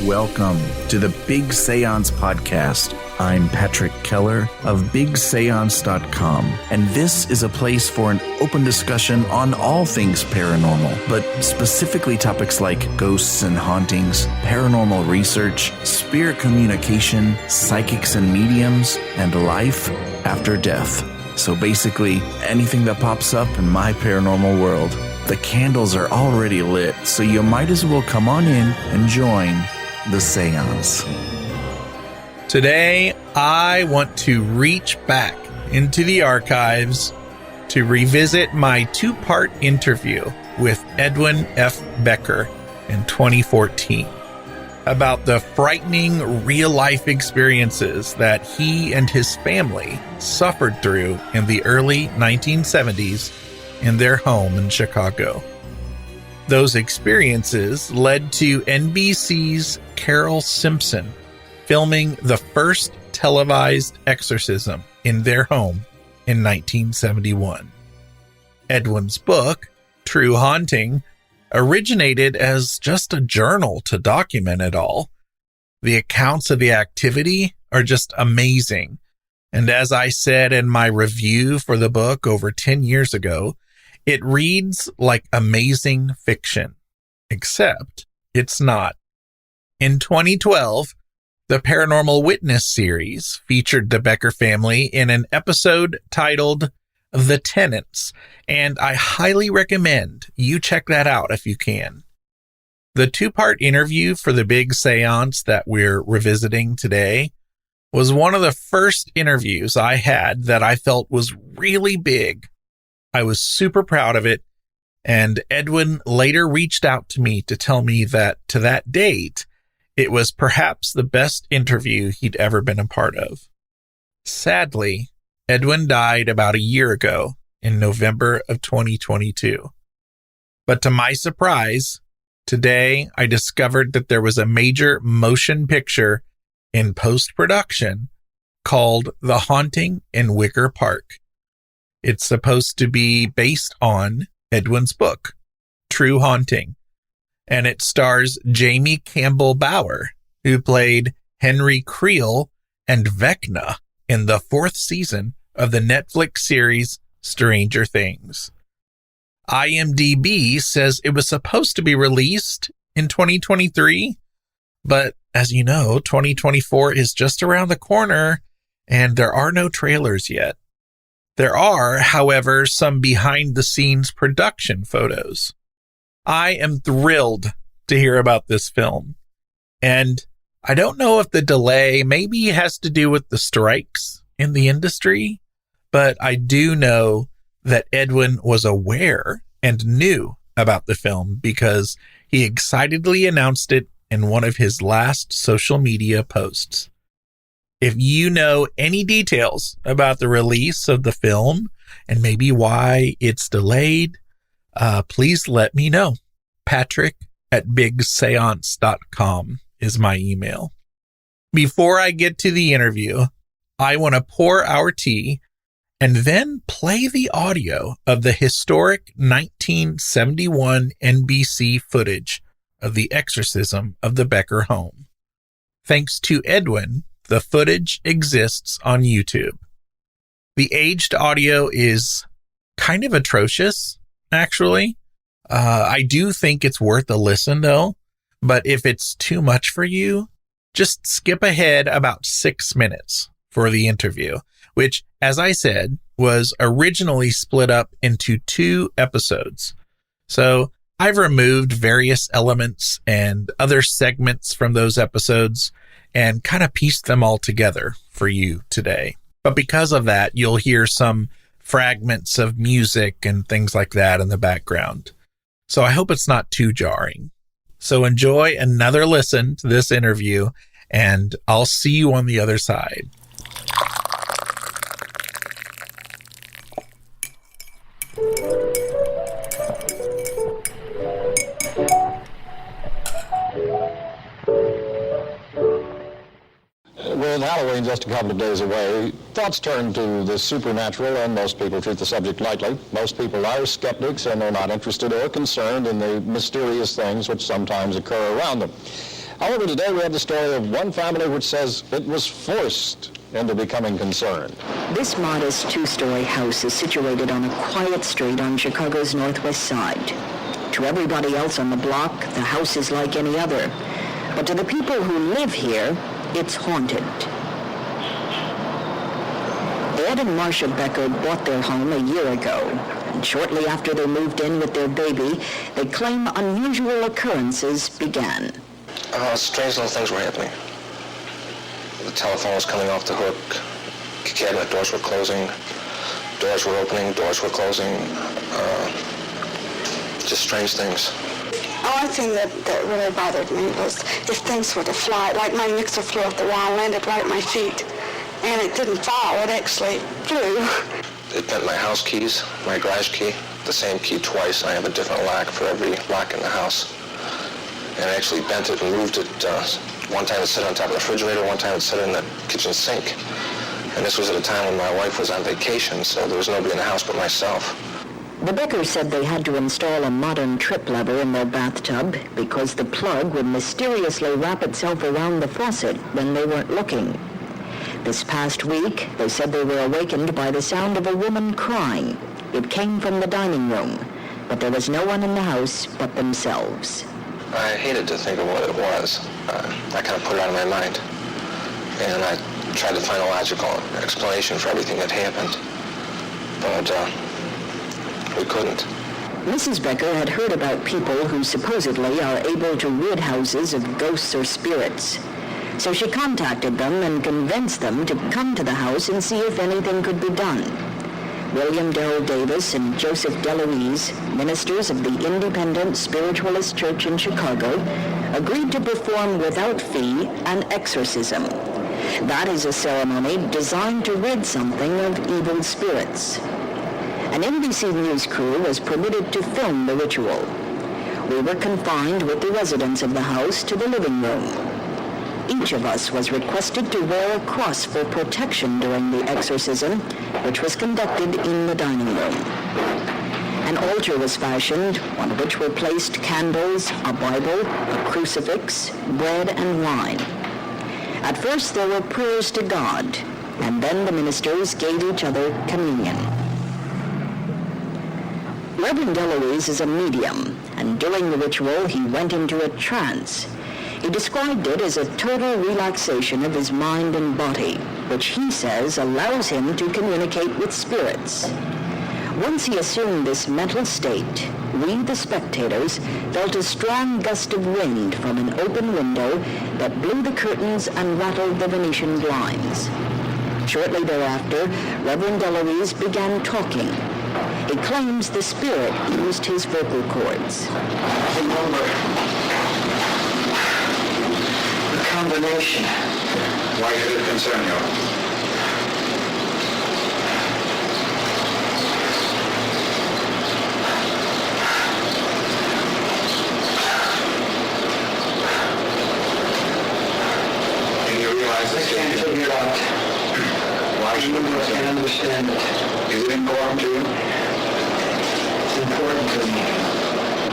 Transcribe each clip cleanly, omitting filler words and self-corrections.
Welcome to the Big Seance podcast. I'm Patrick Keller of BigSeance.com, and this is a place for an open discussion on all things paranormal, but specifically topics like ghosts and hauntings, paranormal research, spirit communication, psychics and mediums, and life after death. So basically, anything that pops up in my paranormal world. The candles are already lit, so you might as well come on in and join the seance. Today, I want to reach back into the archives to revisit my two-part interview with Edwin F. Becker in 2014 about the frightening real-life experiences that he and his family suffered through in the early 1970s in their home in Chicago. Those experiences led to NBC's Carole Simpson filming the first televised exorcism in their home in 1971. Edwin's book, True Haunting, originated as just a journal to document it all. The accounts of the activity are just amazing. And as I said in my review for the book over 10 years ago, it reads like amazing fiction, except it's not. In 2012, the Paranormal Witness series featured the Becker family in an episode titled The Tenants, and I highly recommend you check that out if you can. The two-part interview for the Big Seance that we're revisiting today was one of the first interviews I had that I felt was really big. I was super proud of it, and Edwin later reached out to me to tell me that to that date, it was perhaps the best interview he'd ever been a part of. Sadly, Edwin died about a year ago in November of 2022. But to my surprise, today I discovered that there was a major motion picture in post-production called The Haunting in Wicker Park. It's supposed to be based on Edwin's book, True Haunting, and it stars Jamie Campbell Bower, who played Henry Creel and Vecna in the 4th season of the Netflix series Stranger Things. iMDb says it was supposed to be released in 2023, but as you know, 2024 is just around the corner, and there are no trailers yet. There are, however, some behind-the-scenes production photos. I am thrilled to hear about this film, and I don't know if the delay maybe has to do with the strikes in the industry, but I do know that Edwin was aware and knew about the film because he excitedly announced it in one of his last social media posts. If you know any details about the release of the film and maybe why it's delayed, please let me know. Patrick@BigSeance.com is my email. Before I get to the interview, I want to pour our tea and then play the audio of the historic 1971 NBC footage of the exorcism of the Becker home. Thanks to Edwin, the footage exists on YouTube. The aged audio is kind of atrocious, actually. I do think it's worth a listen, though. But if it's too much for you, just skip ahead about 6 minutes for the interview, which, as I said, was originally split up into 2 episodes. So I've removed various elements and other segments from those episodes and kind of pieced them all together for you today. But because of that, you'll hear some fragments of music and things like that in the background. So I hope it's not too jarring. So enjoy another listen to this interview, and I'll see you on the other side. With Halloween just a couple of days away, thoughts turn to the supernatural, and most people treat the subject lightly. Most people are skeptics, and they're not interested or concerned in the mysterious things which sometimes occur around them. However, today we have the story of one family which says it was forced into becoming concerned. This modest two-story house is situated on a quiet street on Chicago's northwest side. To everybody else on the block, the house is like any other. But to the people who live here, it's haunted. Ed and Marsha Becker bought their home a year ago, and shortly after they moved in with their baby, they claim unusual occurrences began. Strange little things were happening. The telephone was coming off the hook, cabinet doors were closing, doors were opening, doors were closing, just strange things. Only thing that really bothered me was if things were to fly, like my mixer flew off the wall and landed right at my feet. And it didn't fall, it actually flew. It bent my house keys, my garage key, the same key twice. I have a different lock for every lock in the house. And I actually bent it and moved it. One time it sat on top of the refrigerator, one time it sat in the kitchen sink. And this was at a time when my wife was on vacation, so there was nobody in the house but myself. The Beckers said they had to install a modern trip lever in their bathtub because the plug would mysteriously wrap itself around the faucet when they weren't looking. This past week, they said they were awakened by the sound of a woman crying. It came from the dining room, but there was no one in the house but themselves. I hated to think of what it was. I kind of put it out of my mind. And I tried to find a logical explanation for everything that happened. But we couldn't. Mrs. Becker had heard about people who supposedly are able to rid houses of ghosts or spirits. So she contacted them and convinced them to come to the house and see if anything could be done. William Darrell Davis and Joseph DeLuise, ministers of the Independent Spiritualist Church in Chicago, agreed to perform without fee an exorcism. That is a ceremony designed to rid something of evil spirits. An NBC News crew was permitted to film the ritual. We were confined with the residents of the house to the living room. Each of us was requested to wear a cross for protection during the exorcism, which was conducted in the dining room. An altar was fashioned, on which were placed candles, a Bible, a crucifix, bread, and wine. At first there were prayers to God, and then the ministers gave each other communion. Reverend DeLuise is a medium, and during the ritual he went into a trance. He described it as a total relaxation of his mind and body, which he says allows him to communicate with spirits. Once he assumed this mental state, we, the spectators, felt a strong gust of wind from an open window that blew the curtains and rattled the Venetian blinds. Shortly thereafter, Reverend DeLuise began talking. He claims the spirit used his vocal cords. Combination. Why should it concern you? Can you realize this? I can't figure it out. Why should it? I can't understand it. Is it important to you? It's important to me.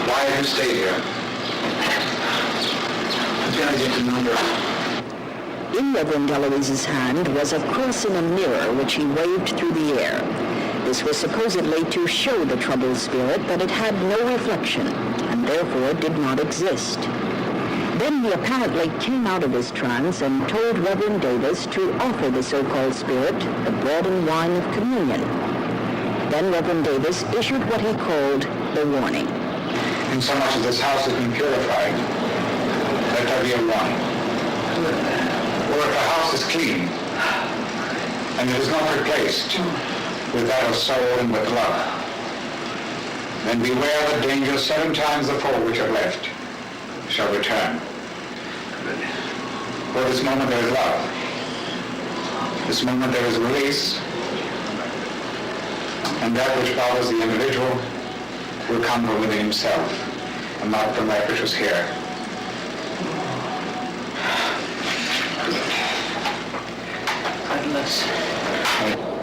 Why have you stayed here? In Reverend DeLuise's hand was a cross in a mirror which he waved through the air. This was supposedly to show the troubled spirit that it had no reflection and therefore did not exist. Then he apparently came out of his trance and told Reverend Davis to offer the so-called spirit the bread and wine of communion. Then Reverend Davis issued what he called the warning. And so much of this house has been purified. Let there be a warning. Or if the house is clean, and it is not replaced with that of soul and with love, then beware the danger 7 times the four which have left shall return. For this moment there is love. This moment there is release, and that which bothers the individual will come from within himself, and not from that which was here.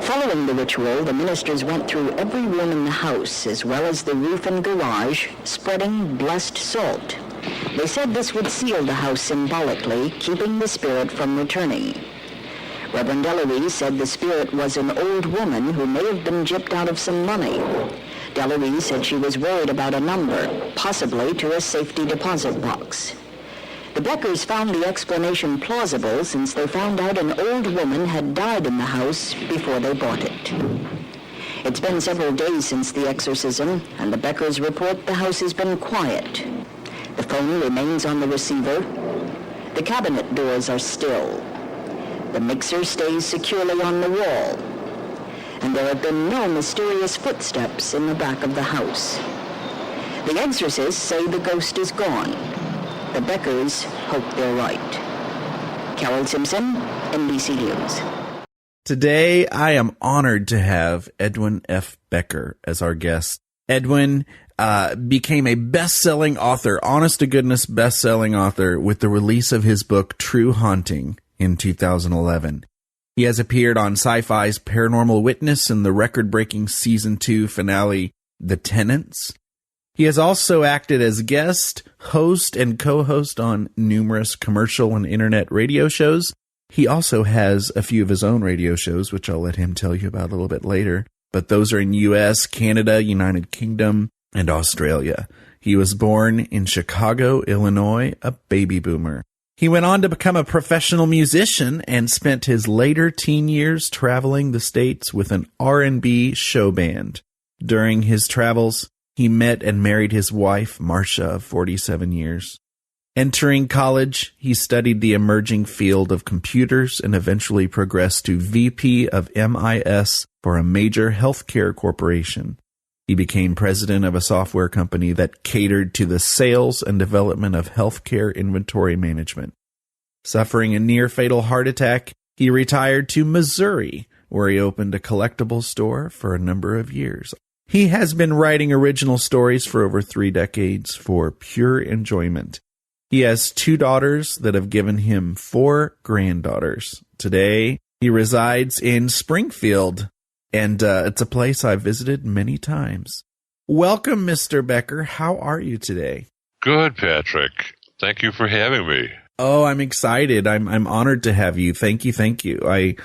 Following the ritual, the ministers went through every room in the house, as well as the roof and garage, spreading blessed salt. They said this would seal the house symbolically, keeping the spirit from returning. Reverend Deloise said the spirit was an old woman who may have been gypped out of some money. Deloise said she was worried about a number, possibly to a safety deposit box. The Beckers found the explanation plausible since they found out an old woman had died in the house before they bought it. It's been several days since the exorcism, and the Beckers report the house has been quiet. The phone remains on the receiver. The cabinet doors are still. The mixer stays securely on the wall. And there have been no mysterious footsteps in the back of the house. The exorcists say the ghost is gone. The Beckers hope they're right. Carole Simpson, NBC News. Today, I am honored to have Edwin F. Becker as our guest. Edwin became a best-selling author, honest-to-goodness best-selling author, with the release of his book, True Haunting, in 2011. He has appeared on Sci-Fi's Paranormal Witness and the record-breaking Season 2 finale, The Tenants. He has also acted as guest, host, and co-host on numerous commercial and internet radio shows. He also has a few of his own radio shows, which I'll let him tell you about a little bit later. But those are in U.S., Canada, United Kingdom, and Australia. He was born in Chicago, Illinois, a baby boomer. He went on to become a professional musician and spent his later teen years traveling the States with an R&B show band. During his travels, he met and married his wife, Marsha, of 47 years. Entering college, he studied the emerging field of computers and eventually progressed to VP of MIS for a major healthcare corporation. He became president of a software company that catered to the sales and development of healthcare inventory management. Suffering a near-fatal heart attack, he retired to Missouri, where he opened a collectible store for a number of years. He has been writing original stories for over 3 decades for pure enjoyment. He has 2 daughters that have given him 4 granddaughters. Today, he resides in Springfield, and it's a place I've visited many times. Welcome, Mr. Becker. How are you today? Good, Patrick. Thank you for having me. Oh, I'm excited. I'm honored to have you. Thank you. I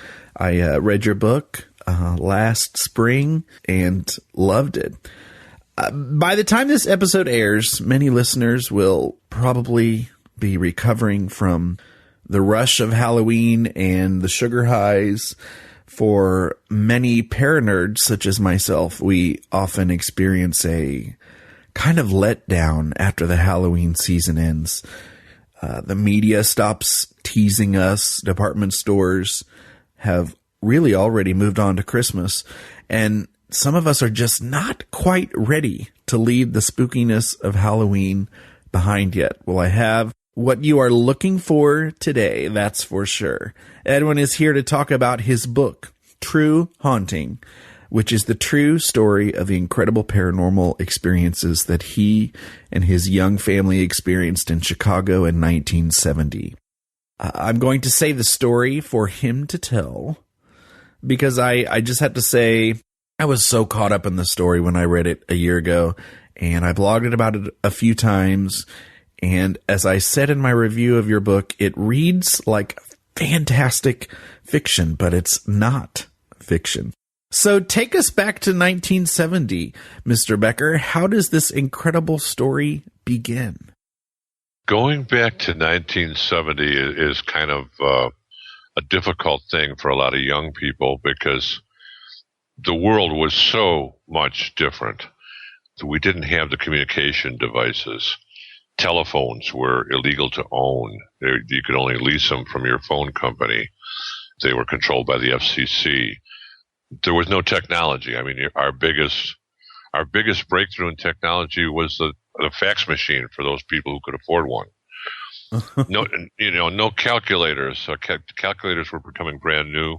read your book last spring and loved it. By the time this episode airs, many listeners will probably be recovering from the rush of Halloween and the sugar highs. For many paranerds such as myself, we often experience a kind of letdown after the Halloween season ends. The media stops teasing us. Department stores have really already moved on to Christmas, and some of us are just not quite ready to leave the spookiness of Halloween behind yet. Well, I have what you are looking for today, that's for sure. Edwin is here to talk about his book, True Haunting, which is the true story of the incredible paranormal experiences that he and his young family experienced in Chicago in 1970. I'm going to say the story for him to tell, because I just have to say, I was so caught up in the story when I read it a year ago, and I blogged about it a few times. And as I said in my review of your book, it reads like fantastic fiction, but it's not fiction. So take us back to 1970, Mr. Becker. How does this incredible story begin? Going back to 1970 is kind of a difficult thing for a lot of young people because the world was so much different. We didn't have the communication devices. Telephones were illegal to own. You could only lease them from your phone company. They were controlled by the FCC. There was no technology. I mean, our biggest breakthrough in technology was the fax machine for those people who could afford one. No calculators. So calculators were becoming brand new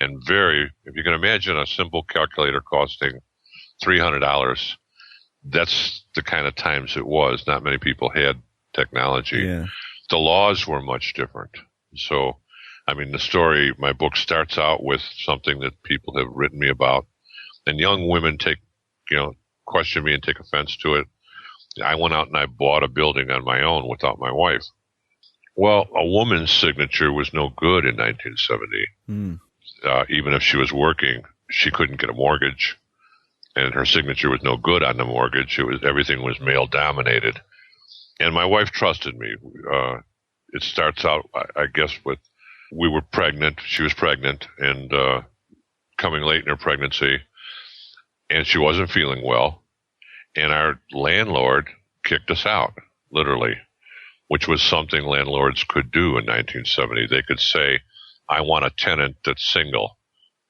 and if you can imagine a simple calculator costing $300, that's the kind of times it was. Not many people had technology. Yeah. The laws were much different. So, I mean, the story, my book starts out with something that people have written me about, and young women question me and take offense to it. I went out and I bought a building on my own without my wife. Well, a woman's signature was no good in 1970. Even if she was working, she couldn't get a mortgage, and her signature was no good on the mortgage. Everything was male dominated, and my wife trusted me. It starts out, I guess, with we were pregnant. She was pregnant and coming late in her pregnancy, and she wasn't feeling well, and our landlord kicked us out, literally, which was something landlords could do in 1970. They could say, I want a tenant that's single.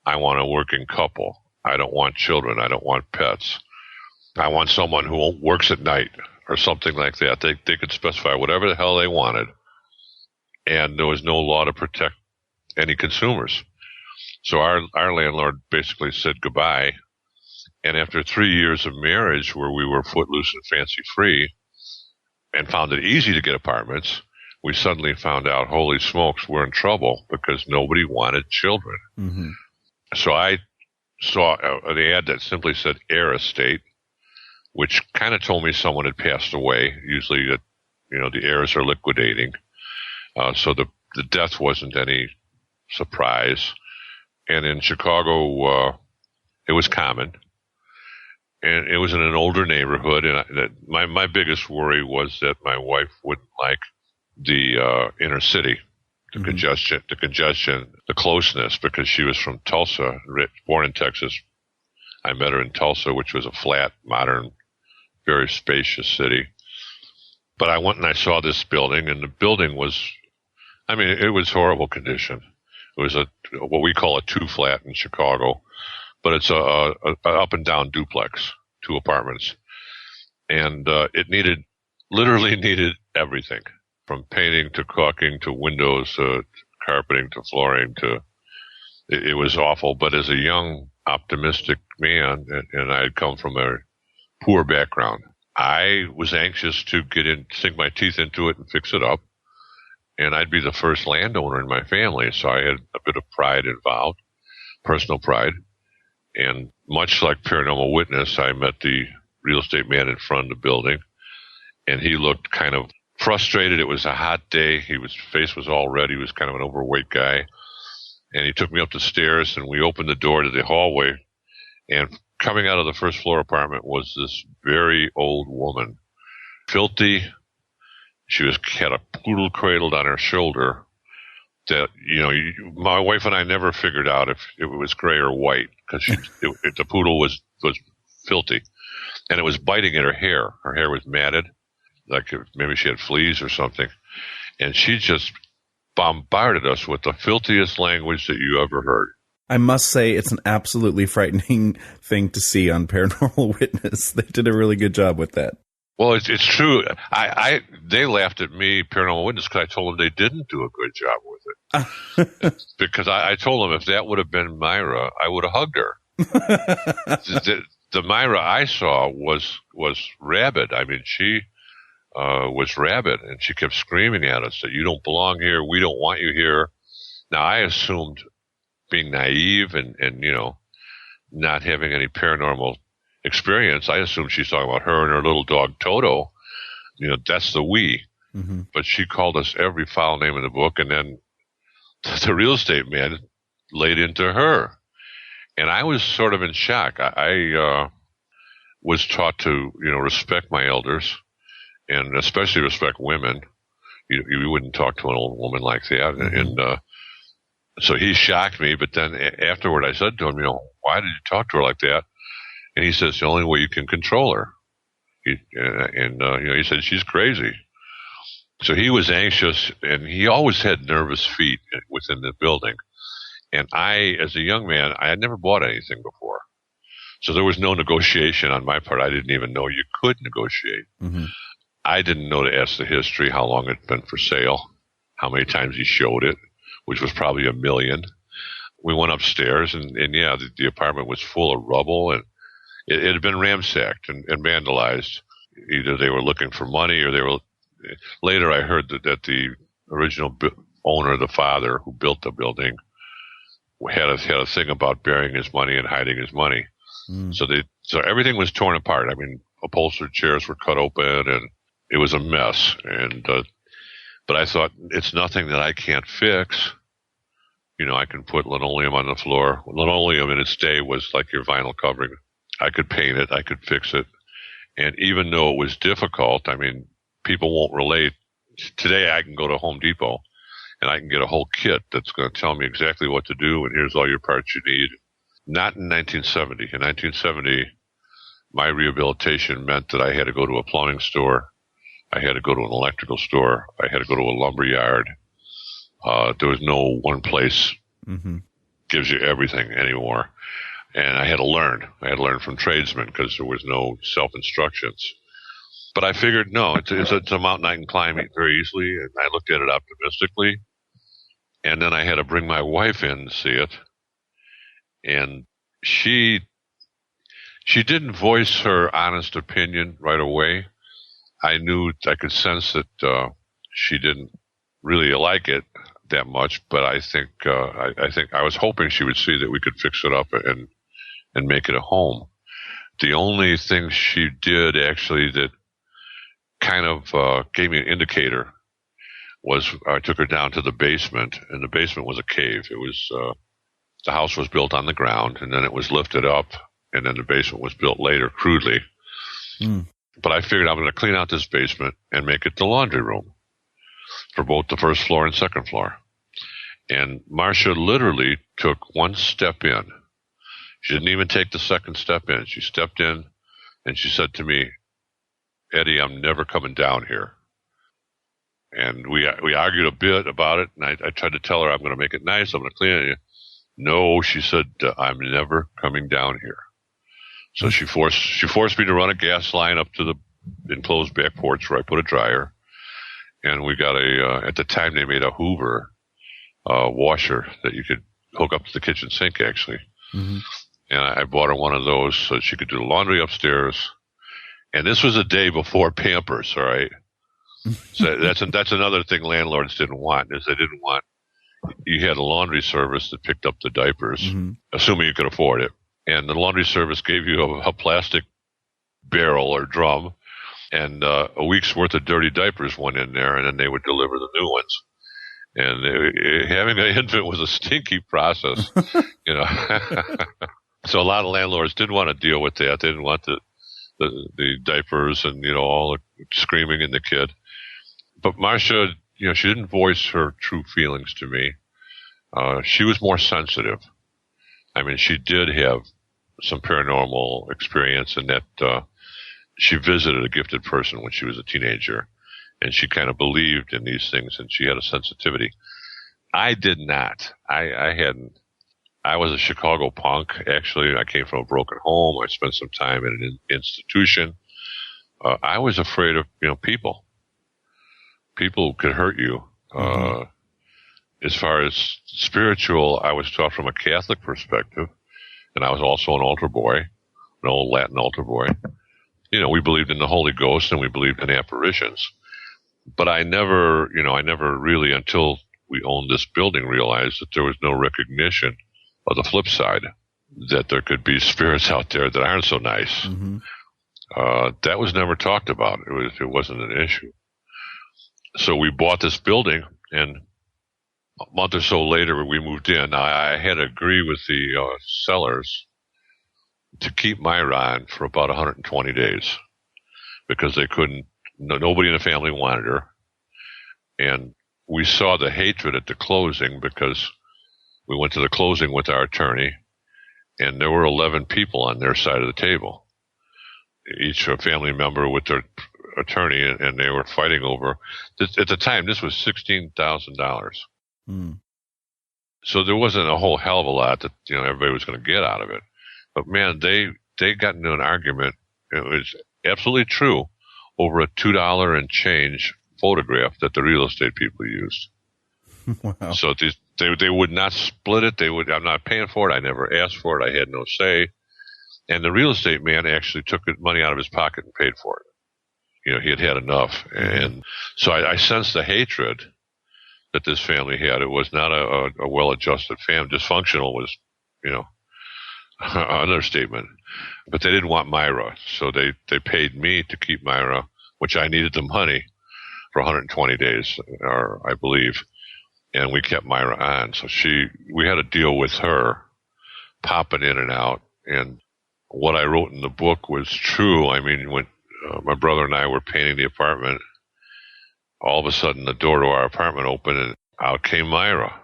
I want a working couple. I don't want children. I don't want pets. I want someone who works at night or something like that. They could specify whatever the hell they wanted, and there was no law to protect any consumers. So our landlord basically said goodbye, and after 3 years of marriage where we were footloose and fancy-free and found it easy to get apartments, we suddenly found out, holy smokes, we're in trouble because nobody wanted children. Mm-hmm. So I saw an ad that simply said heir estate, which kind of told me someone had passed away. Usually, the heirs are liquidating, so the death wasn't any surprise. And in Chicago, it was common, and it was in an older neighborhood. And my biggest worry was that my wife wouldn't like the inner city, the congestion, the closeness, because she was from Tulsa, born in Texas. I met her in Tulsa, which was a flat, modern, very spacious city. But I went and I saw this building, and the building was, it was horrible condition. It was what we call a 2-flat in Chicago, but it's a up and down duplex, 2 apartments. And it literally needed everything, from painting to caulking to windows to carpeting to flooring to, it was awful. But as a young, optimistic man, and I had come from a poor background, I was anxious to sink my teeth into it and fix it up. And I'd be the first landowner in my family, so I had a bit of pride involved, personal pride. And much like Paranormal Witness, I met the real estate man in front of the building, and he looked kind of frustrated. It was a hot day. His face was all red. He was kind of an overweight guy. And he took me up the stairs, and we opened the door to the hallway. And coming out of the first floor apartment was this very old woman, filthy. She had a poodle cradled on her shoulder that, my wife and I never figured out if it was gray or white, because the poodle was filthy, and it was biting at her hair. Her hair was matted, like maybe she had fleas or something. And she just bombarded us with the filthiest language that you ever heard. I must say it's an absolutely frightening thing to see on Paranormal Witness. They did a really good job with that. Well, it's true. They laughed at me, Paranormal Witness, because I told them they didn't do a good job with it. Because I told them if that would have been Myra, I would have hugged her. The Myra I saw was rabid. She was rabid, and she kept screaming at us that you don't belong here, we don't want you here. Now, I assumed, being naive and not having any paranormal experience, I assumed she's talking about her and her little dog Toto. That's the we. Mm-hmm. But she called us every foul name in the book, and then the real estate man laid into her. And I was sort of in shock. I was taught to, respect my elders, and especially respect women. You wouldn't talk to an old woman like that. Mm-hmm. And so he shocked me. But then afterward, I said to him, why did you talk to her like that? And he says, the only way you can control her. He said, she's crazy. So he was anxious, and he always had nervous feet within the building. And I, as a young man, I had never bought anything before. So there was no negotiation on my part. I didn't even know you could negotiate. Mm-hmm. I didn't know to ask the history, how long it'd been for sale, how many times he showed it, which was probably 1 million. We went upstairs, and the apartment was full of rubble, and it had been ransacked and vandalized. Either they were looking for money, or they were. Later, I heard that the original owner, the father who built the building, had a thing about burying his money and hiding his money. Mm. So everything was torn apart. upholstered chairs were cut open, and it was a mess. And but I thought, it's nothing that I can't fix. I can put linoleum on the floor. Linoleum in its day was like your vinyl covering. I could paint it. I could fix it. And even though it was difficult, people won't relate. Today I can go to Home Depot and I can get a whole kit that's going to tell me exactly what to do, and here's all your parts you need. Not in 1970. In 1970, my rehabilitation meant that I had to go to a plumbing store. I had to go to an electrical store. I had to go to a lumber yard. There was no one place gives you everything anymore. And I had to learn. I had to learn from tradesmen because there was no self-instructions. But I figured, no, it's a mountain I can climb very easily, and I looked at it optimistically. And then I had to bring my wife in to see it. And she didn't voice her honest opinion right away. I could sense that she didn't really like it that much, but I think I was hoping she would see that we could fix it up and make it a home. The only thing she did actually that kind of gave me an indicator was I took her down to the basement, and the basement was a cave. It was the house was built on the ground, and then it was lifted up, and then the basement was built later crudely. But I figured I'm going to clean out this basement and make it the laundry room for both the first floor and second floor. And Marsha literally took one step in. She didn't even take the second step in. She stepped in and she said to me, "Eddie, I'm never coming down here." And we argued a bit about it, and I tried to tell her I'm going to make it nice, I'm going to clean it. No, she said, "I'm never coming down here." So she forced me to run a gas line up to the enclosed back porch where I put a dryer. And we got at the time they made a Hoover washer that you could hook up to the kitchen sink, actually. And I bought her one of those so she could do the laundry upstairs. And this was a day before Pampers, all right? So that's another thing landlords didn't want, is they didn't want, you had a laundry service that picked up the diapers, assuming you could afford it. And the laundry service gave you a plastic barrel or drum, and a week's worth of dirty diapers went in there, and then they would deliver the new ones. And having an infant was a stinky process, So a lot of landlords didn't want to deal with that. They didn't want the diapers and, all the screaming in the kid. But Marsha, she didn't voice her true feelings to me. She was more sensitive. She did have some paranormal experience in that she visited a gifted person when she was a teenager, and she kind of believed in these things, and she had a sensitivity. I did not. I hadn't. I was a Chicago punk, actually. I came from a broken home. I spent some time in an institution. I was afraid of, people. People could hurt you. As far as spiritual, I was taught from a Catholic perspective, and I was also an altar boy, an old Latin altar boy. We believed in the Holy Ghost and we believed in apparitions. But I never really, until we owned this building, realized that there was no recognition of the flip side, that there could be spirits out there that aren't so nice. That was never talked about. It wasn't an issue. So we bought this building, and a month or so later we moved in. Now, I had to agree with the sellers to keep Myra on for about 120 days because they couldn't, nobody in the family wanted her. And we saw the hatred at the closing because we went to the closing with our attorney, and there were 11 people on their side of the table, each a family member with their attorney, and they were fighting over this. At the time, this was $16,000. So there wasn't a whole hell of a lot that everybody was going to get out of it. But man, they got into an argument. It was absolutely true over a $2 and change photograph that the real estate people used. Wow. So they would not split it. I'm not paying for it. I never asked for it. I had no say. And the real estate man actually took money out of his pocket and paid for it. He had enough. And so I sensed the hatred that this family had. It was not a well-adjusted family. Dysfunctional was, an understatement. But they didn't want Myra, so they paid me to keep Myra, which I needed the money for 120 days, or I believe, and we kept Myra on. So we had a deal with her, popping in and out, and what I wrote in the book was true. I mean, when my brother and I were painting the apartment, all of a sudden the door to our apartment opened, and out came Myra,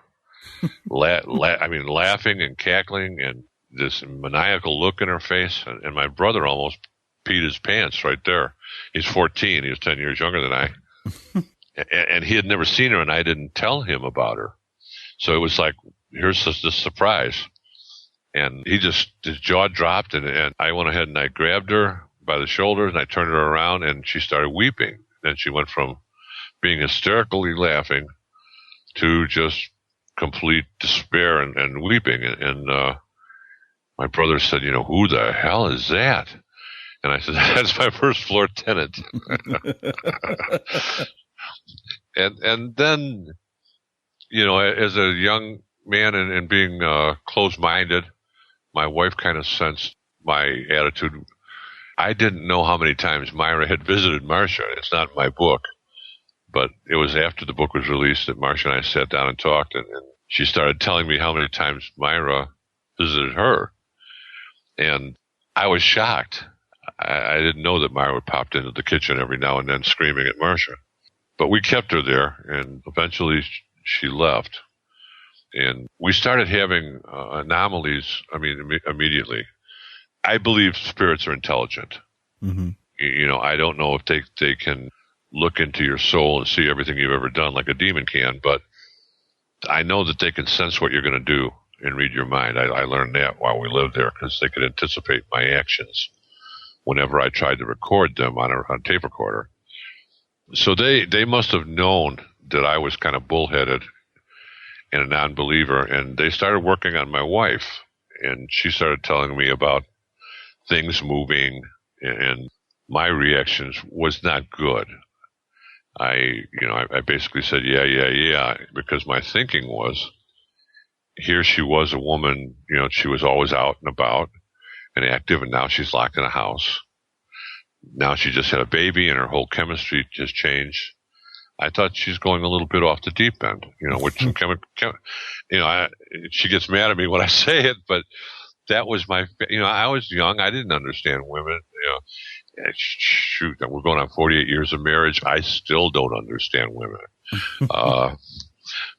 laughing and cackling, and this maniacal look in her face, and my brother almost peed his pants right there. He's 14. He was 10 years younger than I. And he had never seen her, and I didn't tell him about her. So it was like, here's this surprise. And his jaw dropped, and I went ahead and I grabbed her by the shoulders, and I turned her around, and she started weeping. Then she went from being hysterically laughing to just complete despair and weeping. And my brother said, who the hell is that? And I said, that's my first floor tenant. and then, as a young man and being close-minded, my wife kind of sensed my attitude. I didn't know how many times Myra had visited Marsha. It's not in my book, but it was after the book was released that Marsha and I sat down and talked, and she started telling me how many times Myra visited her. And I was shocked. I didn't know that Myra popped into the kitchen every now and then screaming at Marsha. But we kept her there, and eventually she left. And we started having anomalies, immediately. I believe spirits are intelligent. Mm-hmm. I don't know if they can look into your soul and see everything you've ever done like a demon can, but I know that they can sense what you're going to do and read your mind. I learned that while we lived there, because they could anticipate my actions whenever I tried to record them on a tape recorder. So they must have known that I was kind of bullheaded and a non-believer, and they started working on my wife, and she started telling me about things moving, and my reactions was not good. I basically said, yeah, because my thinking was, here she was a woman, she was always out and about and active, and now she's locked in a house. Now she just had a baby, and her whole chemistry just changed. I thought she's going a little bit off the deep end, with some she gets mad at me when I say it, but that was I was young. I didn't understand women, shoot, we're going on 48 years of marriage. I still don't understand women.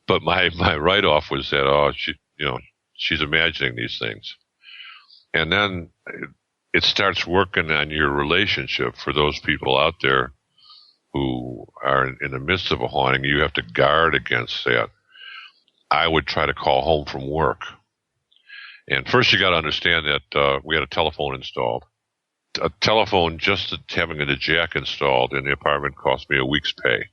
But my write-off was that, she's imagining these things. And then it starts working on your relationship. For those people out there who are in the midst of a haunting, you have to guard against that. I would try to call home from work. And first you got to understand that we had a telephone installed. A telephone, just having a jack installed in the apartment, cost me a week's pay.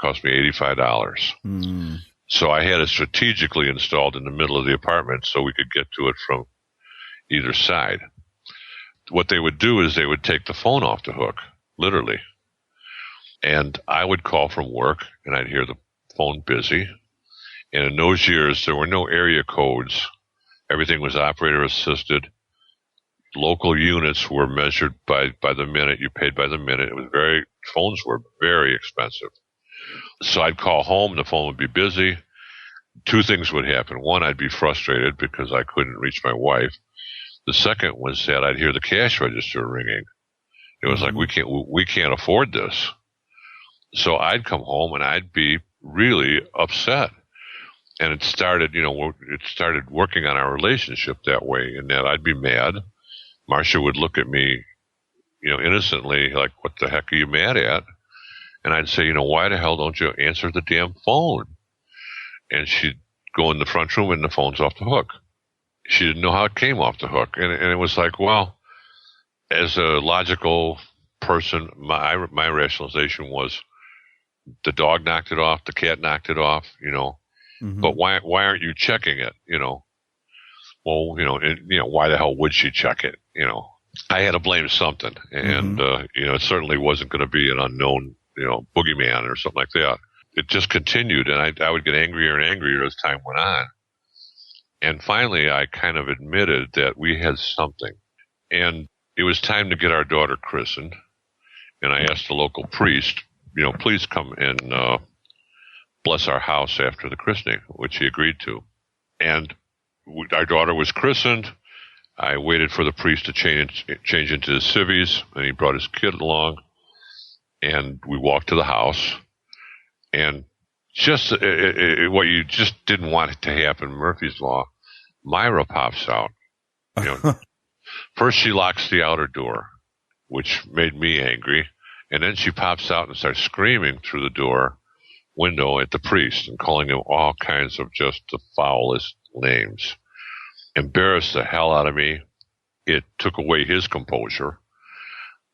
Cost me $85. Mm. So I had it strategically installed in the middle of the apartment so we could get to it from either side. What they would do is they would take the phone off the hook, literally. And I would call from work, and I'd hear the phone busy. And in those years, there were no area codes. Everything was operator assisted. Local units were measured by the minute. You paid by the minute. Phones were very expensive. So I'd call home. The phone would be busy. Two things would happen. One, I'd be frustrated because I couldn't reach my wife. The second was that I'd hear the cash register ringing. It was like, we can't afford this. So I'd come home and I'd be really upset. And it started working on our relationship that way, in that I'd be mad. Marsha would look at me, innocently, like, what the heck are you mad at? And I'd say, why the hell don't you answer the damn phone? And she'd go in the front room and the phone's off the hook. She didn't know how it came off the hook. And it was like, well, as a logical person, my rationalization was the dog knocked it off, the cat knocked it off, Mm-hmm. But why aren't you checking it? Well, why the hell would she check it? I had to blame something, and it certainly wasn't going to be an unknown, boogeyman or something like that. It just continued, and I would get angrier and angrier as time went on. And finally, I kind of admitted that we had something. And it was time to get our daughter christened. And I asked the local priest, please come and bless our house after the christening, which he agreed to. And our daughter was christened. I waited for the priest to change into his civvies, and he brought his kid along. And we walked to the house. And just what you just didn't want it to happen, Murphy's Law, Myra pops out. First she locks the outer door, which made me angry. And then she pops out and starts screaming through the door window at the priest and calling him all kinds of just the foulest names. Embarrassed the hell out of me. It took away his composure.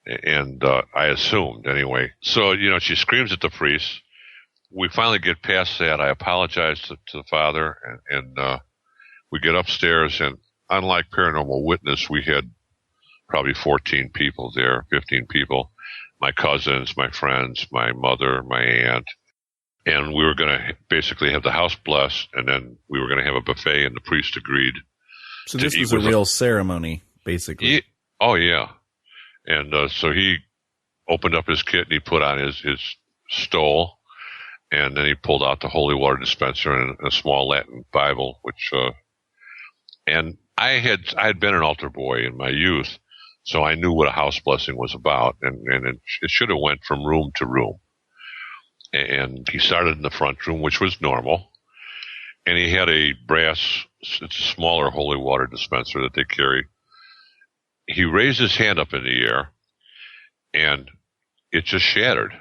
And I assumed anyway. So, she screams at the priest. We finally get past that. I apologize to the father, and we get upstairs. And unlike Paranormal Witness, we had probably 14 people there, 15 people. My cousins, my friends, my mother, my aunt. And we were going to basically have the house blessed, and then we were going to have a buffet, and the priest agreed. So this was a real ceremony, basically. Oh, yeah. And so he opened up his kit, and he put on his stole, and then he pulled out the holy water dispenser and a small Latin Bible, which and I had been an altar boy in my youth, so I knew what a house blessing was about, and it should have went from room to room. And he started in the front room, which was normal, and he had a brass, it's a smaller holy water dispenser that they carry. He raised his hand up in the air, and it just shattered.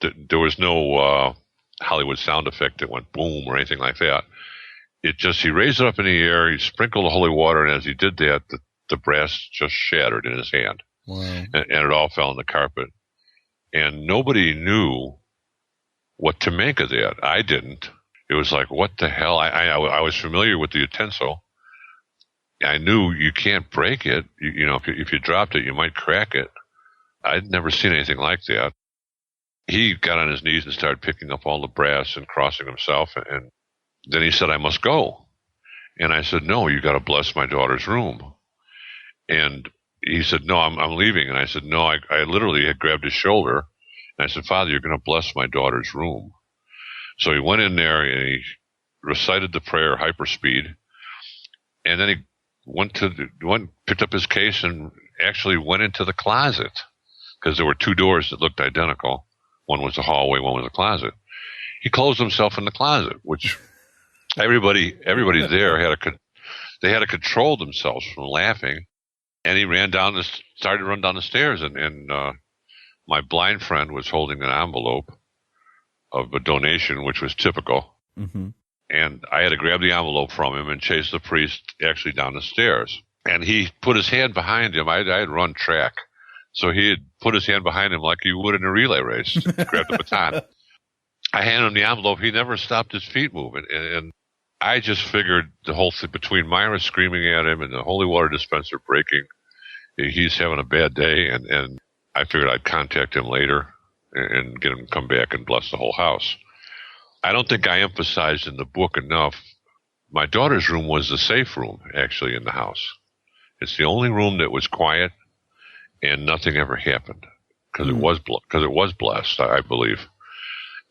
There was no Hollywood sound effect that went boom or anything like that. He raised it up in the air, he sprinkled the holy water, and as he did that, the brass just shattered in his hand. Wow. And it all fell on the carpet. And nobody knew what to make of that. I didn't. It was like, what the hell? I was familiar with the utensil. I knew you can't break it. If you dropped it, you might crack it. I'd never seen anything like that. He got on his knees and started picking up all the brass and crossing himself. And then he said, I must go. And I said, no, you got to bless my daughter's room. And he said, no, I'm leaving. And I said, no, I literally had grabbed his shoulder. And I said, Father, you're going to bless my daughter's room. So he went in there and he recited the prayer, hyperspeed. And then he picked up his case and actually went into the closet, because there were two doors that looked identical. One was the hallway, one was the closet. He closed himself in the closet, which everybody there had to control themselves from laughing. And he started to run down the stairs, and my blind friend was holding an envelope of a donation, which was typical. Mm-hmm. And I had to grab the envelope from him and chase the priest actually down the stairs. And he put his hand behind him. I had run track. So he had put his hand behind him like you would in a relay race, grabbed the baton. I handed him the envelope. He never stopped his feet moving. And I just figured the whole thing, between Myra screaming at him and the holy water dispenser breaking, he's having a bad day. And I figured I'd contact him later and get him to come back and bless the whole house. I don't think I emphasized in the book enough. My daughter's room was the safe room, actually, in the house. It's the only room that was quiet and nothing ever happened because it was blessed, I believe.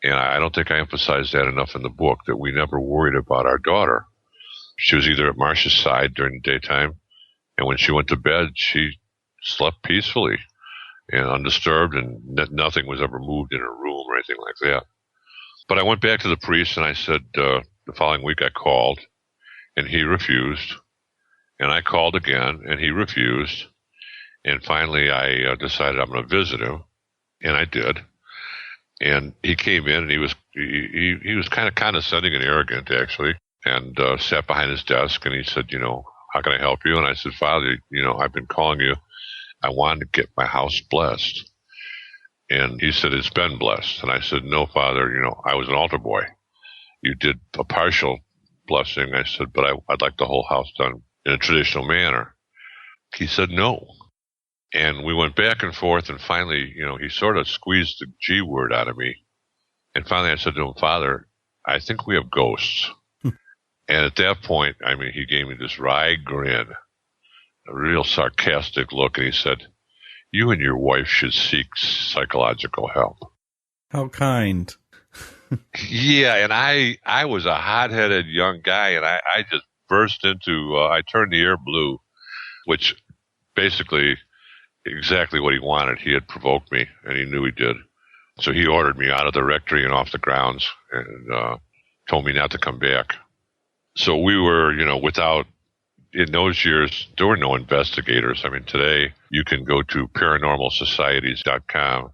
And I don't think I emphasized that enough in the book, that we never worried about our daughter. She was either at Marsha's side during the daytime, and when she went to bed, she slept peacefully and undisturbed, and nothing was ever moved in her room or anything like that. But I went back to the priest, and I said, the following week I called, and he refused. And I called again, and he refused. And finally I decided I'm going to visit him, and I did. And he came in, and he was kind of condescending and arrogant, actually, and sat behind his desk, and he said, how can I help you? And I said, Father, I've been calling you. I wanted to get my house blessed. And he said, it's been blessed. And I said, no, Father, I was an altar boy. You did a partial blessing. I said, but I'd like the whole house done in a traditional manner. He said, no. And we went back and forth, and finally, he sort of squeezed the G word out of me. And finally I said to him, Father, I think we have ghosts. And at that point, he gave me this wry grin. a real sarcastic look, and he said, "You and your wife should seek psychological help." How kind. Yeah, and I was a hot-headed young guy, and I just burst into, I turned the air blue, which basically exactly what he wanted. He had provoked me, and he knew he did. So he ordered me out of the rectory and off the grounds and told me not to come back. So we were, without, in those years, there were no investigators. I mean, today you can go to paranormalsocieties.com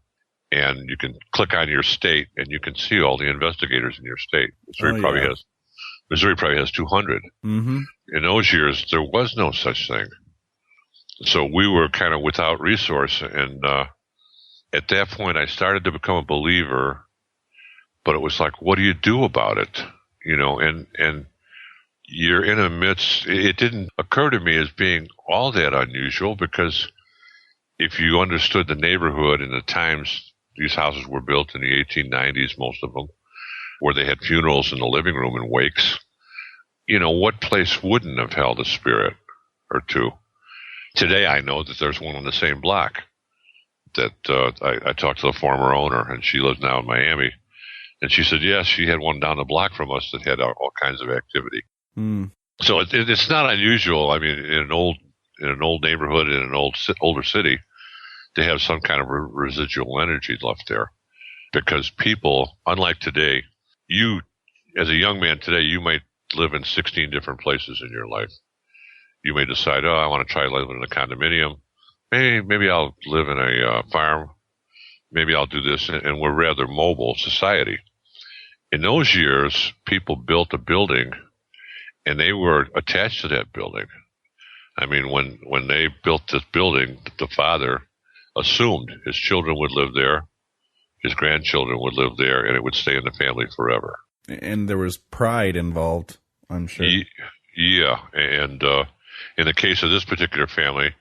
and you can click on your state and you can see all the investigators in your state. Missouri probably has 200. Mm-hmm. In those years, there was no such thing. So we were kind of without resource. And at that point, I started to become a believer. But it was like, what do you do about it? And you're in a midst. It didn't occur to me as being all that unusual, because if you understood the neighborhood and the times these houses were built in the 1890s, most of them, where they had funerals in the living room and wakes, what place wouldn't have held a spirit or two? Today I know that there's one on the same block that I talked to the former owner, and she lives now in Miami. And she said, yes, she had one down the block from us that had all kinds of activity. Mm. So it's not unusual. I mean, in an old neighborhood, in an older city, to have some kind of residual energy left there. Because people, unlike today, you, as a young man today, you might live in 16 different places in your life. You may decide, I want to try living in a condominium. Maybe I'll live in a farm. Maybe I'll do this. And we're a rather mobile society. In those years, people built a building, and they were attached to that building. I mean, when they built this building, the father assumed his children would live there, his grandchildren would live there, and it would stay in the family forever. And there was pride involved, I'm sure. Yeah, and in the case of this particular family,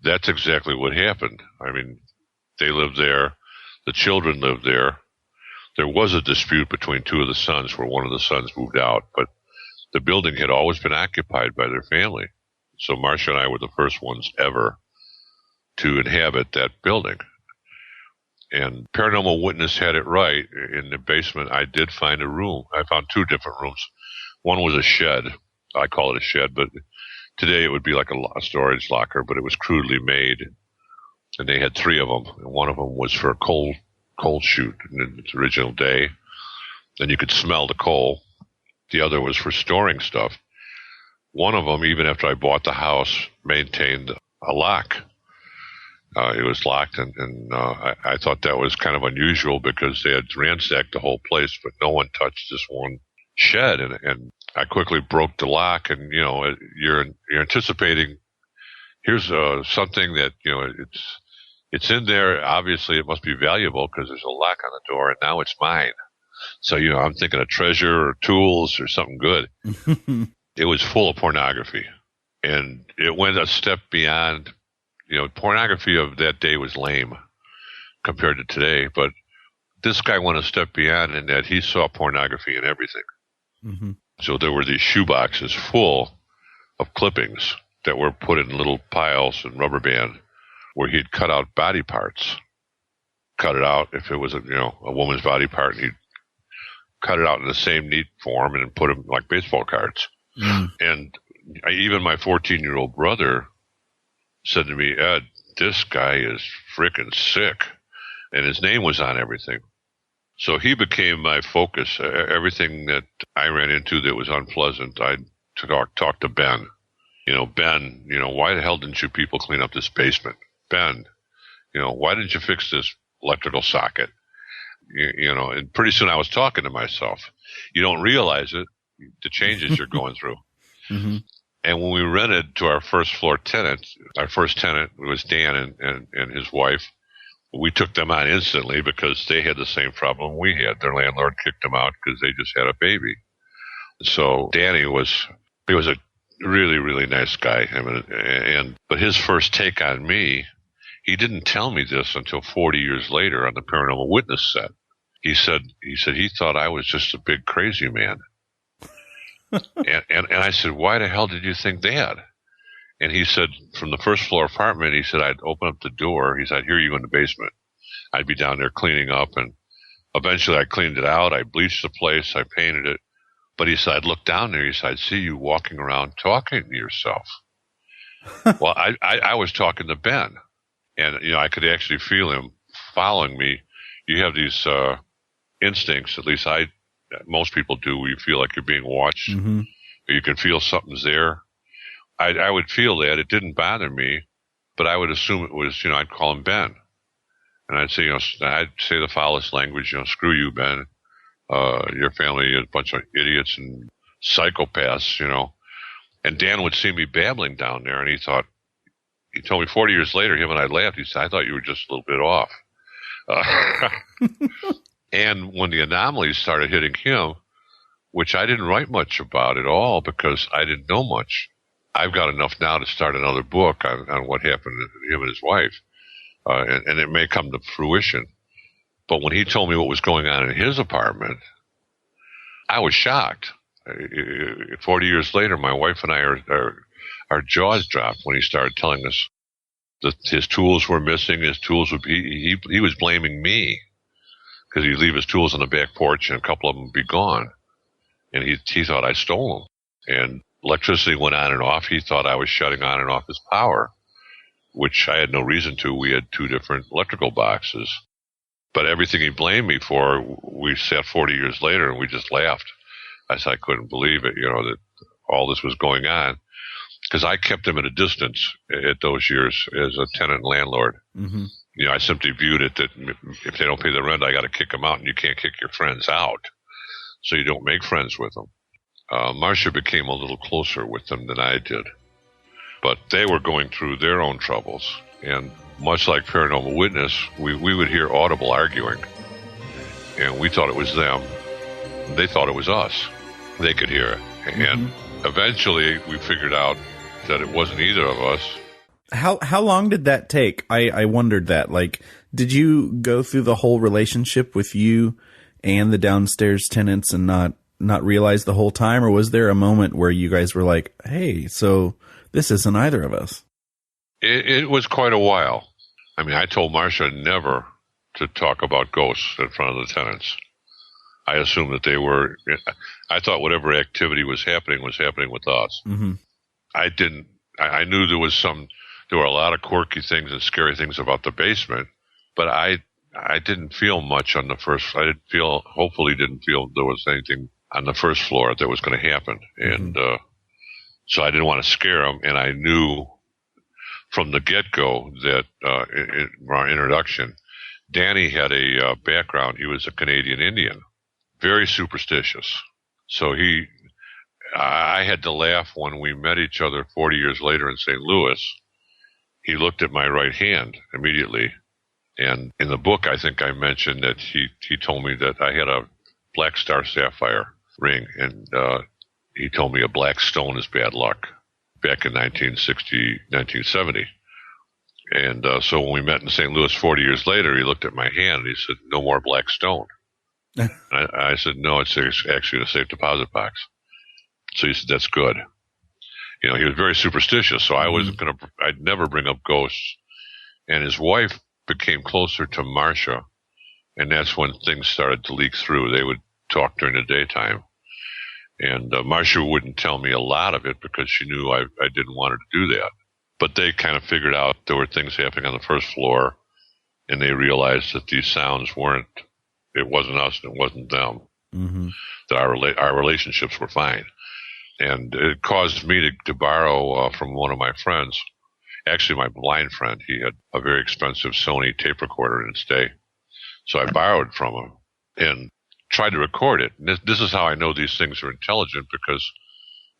that's exactly what happened. I mean, they lived there, the children lived there. There was a dispute between two of the sons where one of the sons moved out, but the building had always been occupied by their family. So Marsha and I were the first ones ever to inhabit that building. And Paranormal Witness had it right. In the basement, I did find a room. I found two different rooms. One was a shed. I call it a shed, but today it would be like a storage locker, but it was crudely made. And they had three of them. And one of them was for a coal chute in its original day. And you could smell the coal. The other was for storing stuff. One of them, even after I bought the house, maintained a lock. It was locked, and I thought that was kind of unusual because they had ransacked the whole place, but no one touched this one shed. And I quickly broke the lock, and you're anticipating, here's something that it's in there. Obviously, it must be valuable because there's a lock on the door, and now it's mine. So I'm thinking of treasure or tools or something good. It was full of pornography, and it went a step beyond. Pornography of that day was lame compared to today, but this guy went a step beyond in that he saw pornography in everything. Mm-hmm. So there were these shoe boxes full of clippings that were put in little piles and rubber band where he'd cut out body parts. Cut it out if it was a woman's body part, and he'd cut it out in the same neat form and put them like baseball cards. Mm. And even my 14-year-old brother said to me, Ed, this guy is freaking sick. And his name was on everything. So he became my focus. Everything that I ran into that was unpleasant, I talked to Ben. Ben, why the hell didn't you people clean up this basement? Ben, why didn't you fix this electrical socket? And pretty soon I was talking to myself. You don't realize it, the changes you're going through. Mm-hmm. And when we rented to our first floor tenant, our first tenant was Dan and his wife. We took them on instantly because they had the same problem we had. Their landlord kicked them out because they just had a baby. So Danny was a really, really nice guy. I mean, but his first take on me, he didn't tell me this until 40 years later on the Paranormal Witness set. He said he thought I was just a big crazy man. and I said, why the hell did you think that? And he said, from the first floor apartment, he said, I'd open up the door. He said, I'd hear you in the basement. I'd be down there cleaning up, and eventually I cleaned it out. I bleached the place. I painted it. But he said, I'd look down there. He said, I'd see you walking around talking to yourself. Well, I was talking to Ben, and, I could actually feel him following me. You have these instincts, at least most people do, where you feel like you're being watched. Mm-hmm. Or you can feel something's there. I would feel that. It didn't bother me, but I would assume it was, I'd call him Ben. And I'd say, I'd say the foulest language, screw you, Ben. Your family is a bunch of idiots and psychopaths, And Dan would see me babbling down there, and he told me 40 years later, him and I laughed. He said, I thought you were just a little bit off. And when the anomalies started hitting him, which I didn't write much about at all because I didn't know much. I've got enough now to start another book on what happened to him and his wife. And it may come to fruition. But when he told me what was going on in his apartment, I was shocked. 40 years later, my wife and I, our jaws dropped when he started telling us that his tools were missing. His tools would be, he was blaming me because he'd leave his tools on the back porch and a couple of them would be gone. And he thought I stole them. And electricity went on and off. He thought I was shutting on and off his power, which I had no reason to. We had two different electrical boxes. But everything he blamed me for, we sat 40 years later and we just laughed. I said I couldn't believe it, that all this was going on. Because I kept him at a distance at those years as a tenant and landlord. Mm-hmm. I simply viewed it that if they don't pay the rent, I got to kick them out, and you can't kick your friends out. So you don't make friends with them. Marsha became a little closer with them than I did. But they were going through their own troubles. And much like Paranormal Witness, we would hear audible arguing. And we thought it was them. They thought it was us. They could hear it. And eventually we figured out that it wasn't either of us. How long did that take? I wondered that. Like, did you go through the whole relationship with you and the downstairs tenants and not realize the whole time? Or was there a moment where you guys were like, hey, so this isn't either of us? It was quite a while. I mean, I told Marsha never to talk about ghosts in front of the tenants. I assumed that I thought whatever activity was happening with us. Mm-hmm. I knew there were a lot of quirky things and scary things about the basement, but I didn't feel much on the first. Hopefully didn't feel there was anything on the first floor that was going to happen. And so I didn't want to scare them. And I knew from the get-go that in our introduction, Danny had a background. He was a Canadian Indian, very superstitious. So I had to laugh when we met each other 40 years later in St. Louis. He looked at my right hand immediately. And in the book, I think I mentioned that he told me that I had a black star sapphire ring, and he told me a black stone is bad luck back in 1970. And so when we met in St. Louis 40 years later, he looked at my hand and he said, no more black stone. I said, no, it's actually a safe deposit box. So he said, that's good. He was very superstitious, so I'd never bring up ghosts. And his wife became closer to Marsha, and that's when things started to leak through. They would talk during the daytime. And Marsha wouldn't tell me a lot of it because she knew I didn't want her to do that. But they kind of figured out there were things happening on the first floor, and they realized that these sounds it wasn't us and it wasn't them. Mm-hmm. That our relationships were fine. And it caused me to borrow from one of my friends, actually my blind friend. He had a very expensive Sony tape recorder in its day. So I borrowed from him and tried to record it. And this is how I know these things are intelligent, because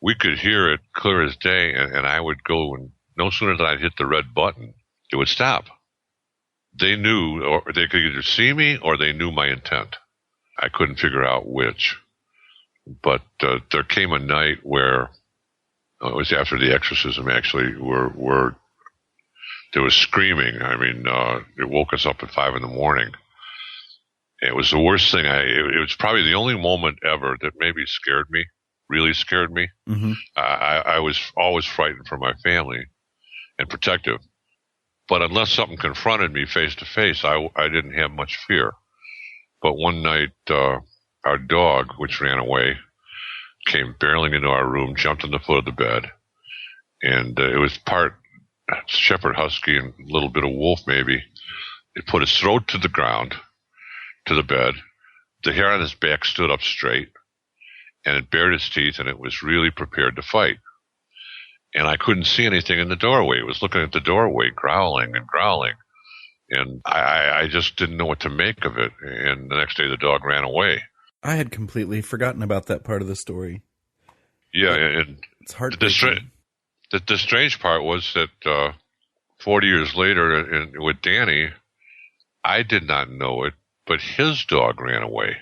we could hear it clear as day, and I would go, and no sooner than I'd hit the red button, it would stop. They knew, or they could either see me or they knew my intent. I couldn't figure out which. But there came a night where, it was after the exorcism actually, where there was screaming. I mean, it woke us up at 5 a.m. It was the worst thing. It was probably the only moment ever that maybe scared me. really scared me. Mm-hmm. I was always frightened for my family and protective. But unless something confronted me face to face, I didn't have much fear. But one night, our dog, which ran away, came barreling into our room, jumped on the foot of the bed, and it was part shepherd husky and a little bit of wolf maybe. It put its throat to the ground, to the bed. The hair on its back stood up straight, and it bared its teeth, and it was really prepared to fight. And I couldn't see anything in the doorway. It was looking at the doorway, growling and growling. And I just didn't know what to make of it. And the next day, the dog ran away. I had completely forgotten about that part of the story. Yeah, and it's heartbreaking. The strange part was that 40 years later, with Danny, I did not know it, but his dog ran away.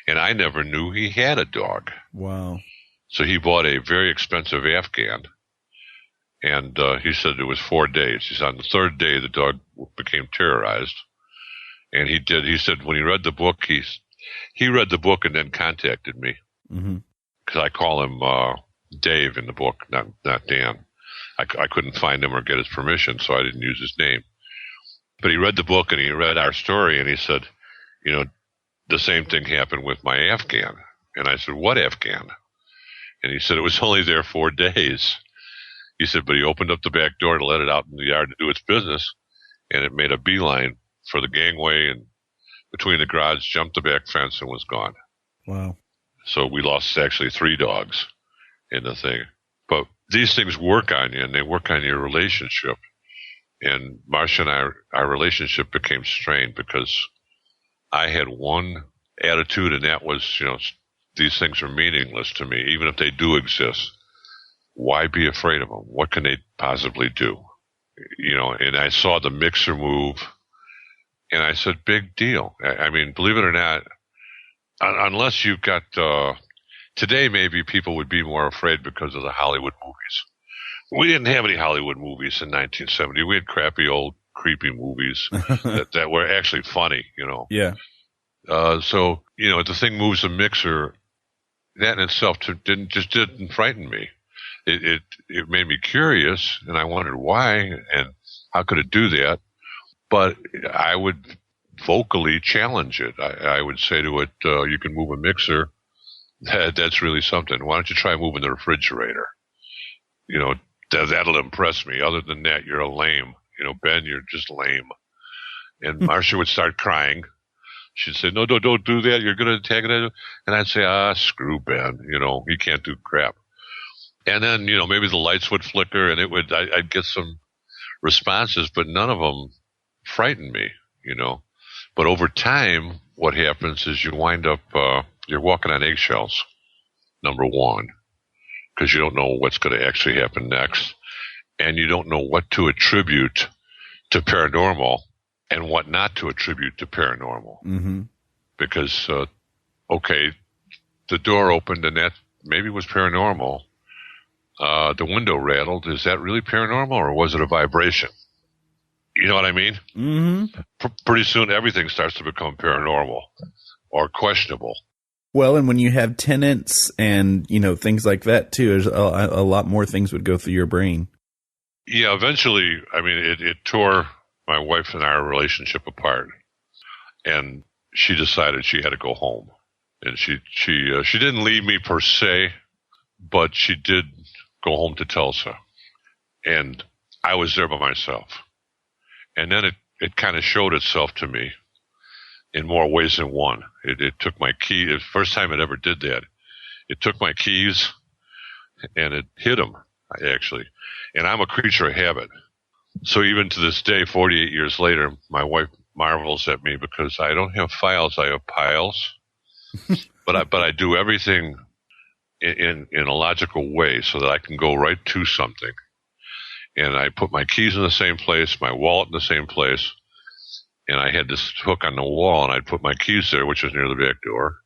And I never knew he had a dog. Wow. So he bought a very expensive Afghan. And he said it was 4 days. He said on the third day, the dog became terrorized. And he said when he read the book, he read the book and then contacted me. Mm-hmm. Because I call him Dave in the book, not Dan. I couldn't find him or get his permission, so I didn't use his name. But he read the book and he read our story, and he said, the same thing happened with my Afghan. And I said, what Afghan? And he said, it was only there 4 days. He said, but he opened up the back door to let it out in the yard to do its business, and it made a beeline for the gangway and between the garage, jumped the back fence, and was gone. Wow. So we lost actually 3 dogs in the thing. But these things work on you, and they work on your relationship. And Marsha and our relationship became strained because I had one attitude, and that was, these things are meaningless to me, even if they do exist. Why be afraid of them? What can they possibly do? And I saw the mixer move, and I said, big deal. I mean, believe it or not, unless you've got, today maybe people would be more afraid because of the Hollywood movies. We didn't have any Hollywood movies in 1970. We had crappy old creepy movies that were actually funny, Yeah. So, the thing moves a mixer, that in itself didn't frighten me. It made me curious, and I wondered why and how could it do that. But I would vocally challenge it. I would say to it, you can move a mixer. That's really something. Why don't you try moving the refrigerator? That'll impress me. Other than that, you're a lame. Ben, you're just lame. And Marsha would start crying. She'd say, no, don't do that. You're going to attack it. And I'd say, screw Ben. He can't do crap. And then, maybe the lights would flicker and I'd get some responses, but none of them frightened me, But over time, what happens is you wind up, you're walking on eggshells, number one, because you don't know what's going to actually happen next. And you don't know what to attribute to paranormal and what not to attribute to paranormal. Mm-hmm. Because, the door opened and that maybe was paranormal. The window rattled. Is that really paranormal, or was it a vibration? You know what I mean? Mm-hmm. Pretty soon, everything starts to become paranormal or questionable. Well, and when you have tenants and, things like that, too, there's a lot more things would go through your brain. Yeah, eventually, it tore my wife and our relationship apart. And she decided she had to go home. And she didn't leave me per se, but she did go home to Tulsa. And I was there by myself. And then it kind of showed itself to me in more ways than one. It took my key. The first time it ever did that, it took my keys and it hid them, actually. And I'm a creature of habit. So even to this day, 48 years later, my wife marvels at me because I don't have files, I have piles. but I do everything in a logical way so that I can go right to something. And I put my keys in the same place, my wallet in the same place. And I had this hook on the wall, and I'd put my keys there, which was near the back door.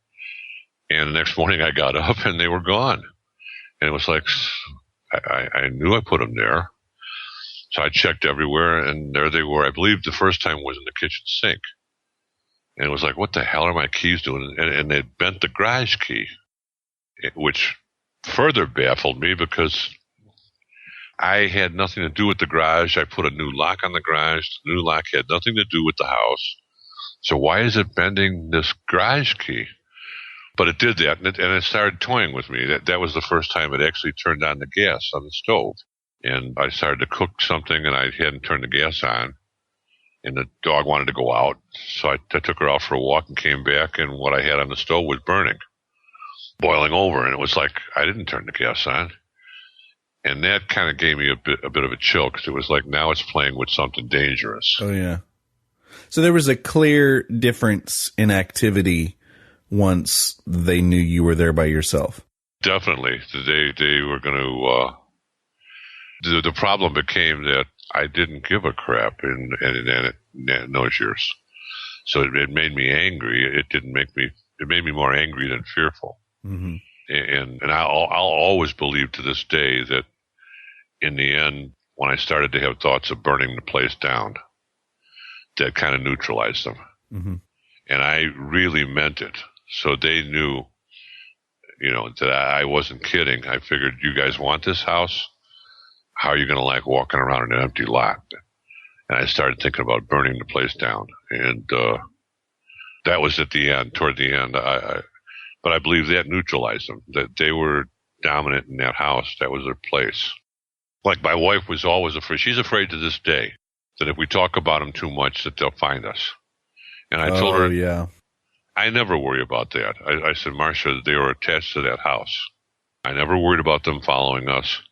And the next morning I got up, and they were gone. And it was like, I knew I put them there. So I checked everywhere, and there they were. I believe the first time was in the kitchen sink. And it was like, what the hell are my keys doing? And they'd bent the garage key, which further baffled me because I had nothing to do with the garage. I put a new lock on the garage. The new lock had nothing to do with the house. So why is it bending this garage key? But it did that, and it started toying with me. That was the first time it actually turned on the gas on the stove. And I started to cook something, and I hadn't turned the gas on. And the dog wanted to go out, so I took her out for a walk and came back, and what I had on the stove was burning, boiling over. And it was like I didn't turn the gas on. And that kind of gave me a bit of a chill, because it was like now it's playing with something dangerous. Oh, yeah. So there was a clear difference in activity once they knew you were there by yourself. Definitely. They were going to... The problem became that I didn't give a crap in those years. So it made me angry. It made me more angry than fearful. Mm-hmm. And I'll always believe to this day that in the end, when I started to have thoughts of burning the place down, that kind of neutralized them. Mm-hmm. And I really meant it. So they knew, that I wasn't kidding. I figured, you guys want this house? How are you going to like walking around in an empty lot? And I started thinking about burning the place down. And that was at the end, toward the end. But I believe that neutralized them, that they were dominant in that house. That was their place. Like my wife was always afraid. She's afraid to this day that if we talk about them too much, that they'll find us. And I told her, yeah. I never worry about that. I said, Marsha, they were attached to that house. I never worried about them following us.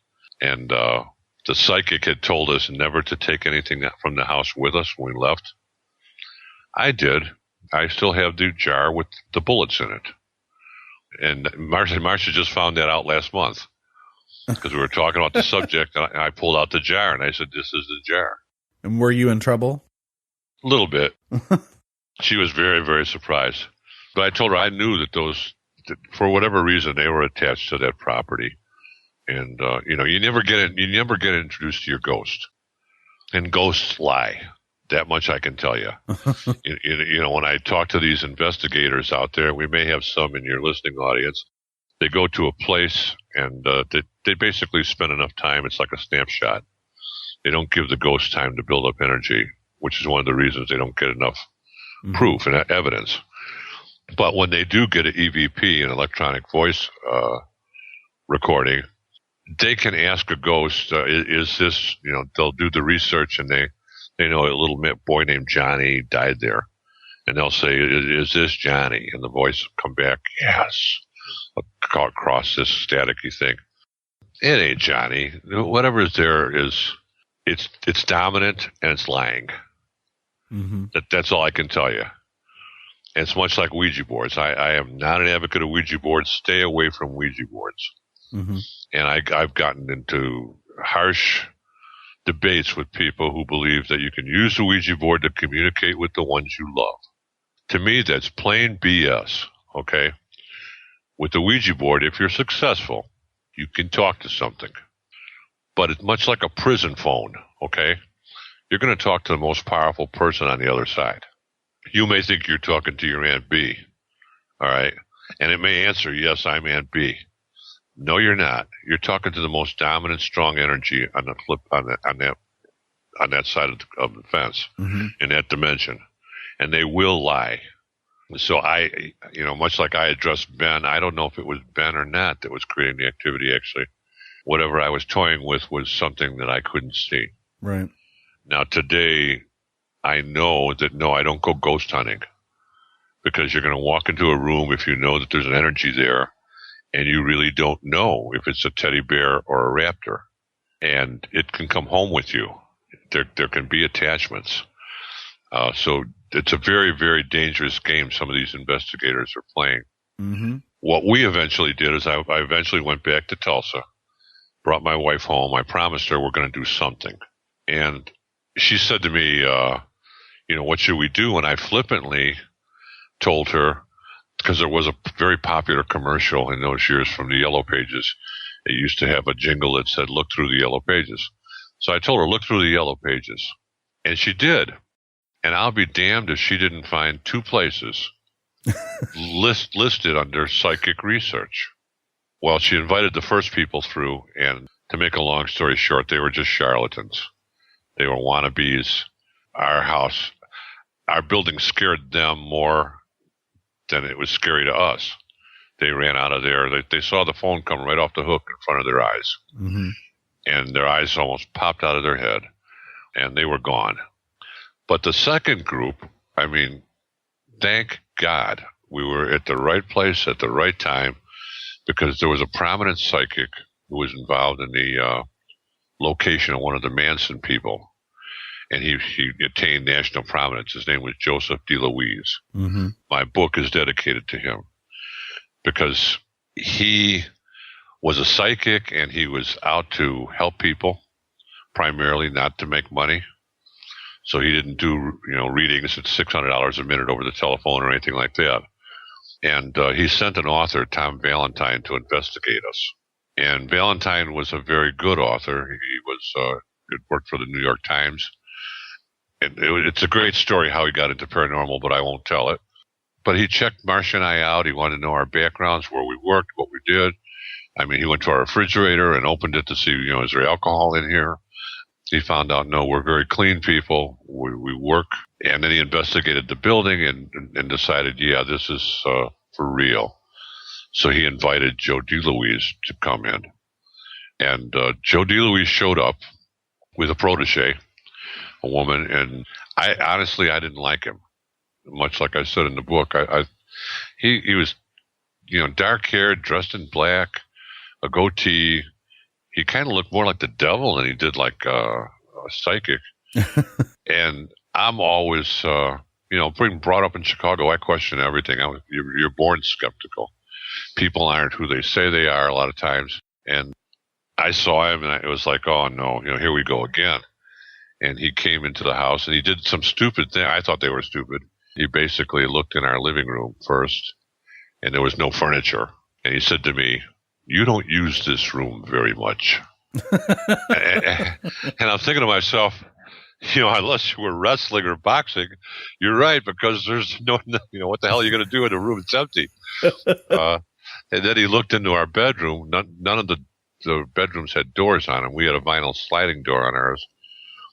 And the psychic had told us never to take anything from the house with us when we left. I did. I still have the jar with the bullets in it. And Marsha just found that out last month because we were talking about the subject, and I pulled out the jar, and I said, this is the jar. And were you in trouble? A little bit. She was very, very surprised. But I told her I knew that for whatever reason, they were attached to that property. And, you never get introduced to your ghost. And ghosts lie. That much I can tell you. When I talk to these investigators out there, we may have some in your listening audience, they go to a place and they basically spend enough time. It's like a snapshot. They don't give the ghost time to build up energy, which is one of the reasons they don't get enough proof and evidence. But when they do get an EVP, an electronic voice recording, they can ask a ghost, is this, they'll do the research, and they know a little boy named Johnny died there. And they'll say, is this Johnny? And the voice will come back, yes, across this staticky thing. It ain't Johnny. Whatever is there it's dominant and it's lying. Mm-hmm. That's all I can tell you. And it's much like Ouija boards. I am not an advocate of Ouija boards. Stay away from Ouija boards. Mm-hmm. And I've gotten into harsh debates with people who believe that you can use the Ouija board to communicate with the ones you love. To me, that's plain BS, okay? With the Ouija board, if you're successful, you can talk to something. But it's much like a prison phone, okay? You're going to talk to the most powerful person on the other side. You may think you're talking to your Aunt B, all right? And it may answer, yes, I'm Aunt B. No, you're not. You're talking to the most dominant, strong energy on the flip on that side of the fence, in that dimension, and they will lie. So much like I addressed Ben, I don't know if it was Ben or not that was creating the activity. Actually, whatever I was toying with was something that I couldn't see. Right. Now today, I know that I don't go ghost hunting, because you're going to walk into a room if you know that there's an energy there. And you really don't know if it's a teddy bear or a raptor. And it can come home with you. There can be attachments. So it's a very, very dangerous game some of these investigators are playing. Mm-hmm. What we eventually did is I eventually went back to Tulsa, brought my wife home. I promised her we're going to do something. And she said to me, what should we do? And I flippantly told her, because there was a very popular commercial in those years from the Yellow Pages. It used to have a jingle that said, look through the Yellow Pages. So I told her, look through the Yellow Pages. And she did. And I'll be damned if she didn't find two places listed under psychic research. Well, she invited the first people through, and to make a long story short, they were just charlatans. They were wannabes. Our building scared them more than it was scary to us. They ran out of there. They saw the phone come right off the hook in front of their eyes. Mm-hmm. And their eyes almost popped out of their head, and they were gone. But the second group, I mean, thank God we were at the right place at the right time, because there was a prominent psychic who was involved in the location of one of the Manson people, and he attained national prominence. His name was Joseph DeLuise. Mm-hmm. My book is dedicated to him because he was a psychic, and he was out to help people, primarily not to make money. So he didn't do, readings at $600 a minute over the telephone or anything like that. And he sent an author, Tom Valentine, to investigate us. And Valentine was a very good author. He worked for the New York Times. And it's a great story how he got into paranormal, but I won't tell it. But he checked Marsha and I out. He wanted to know our backgrounds, where we worked, what we did. I mean, he went to our refrigerator and opened it to see, is there alcohol in here? He found out, no, we're very clean people. We work. And then he investigated the building and decided, yeah, this is for real. So he invited Joe DeLuise to come in. And Joe DeLuise showed up with a protege, a woman, and I didn't like him. Much like I said in the book, he was, dark-haired, dressed in black, a goatee. He kind of looked more like the devil than he did like a psychic. And I'm always, being brought up in Chicago, I question everything. You're born skeptical. People aren't who they say they are a lot of times. And I saw him, and it was like, oh, no, here we go again. And he came into the house, and he did some stupid thing. I thought they were stupid. He basically looked in our living room first, and there was no furniture. And he said to me, you don't use this room very much. And I'm thinking to myself, unless you were wrestling or boxing, you're right, because there's no, what the hell are you going to do in a room that's empty? And then he looked into our bedroom. None of the bedrooms had doors on them. We had a vinyl sliding door on ours.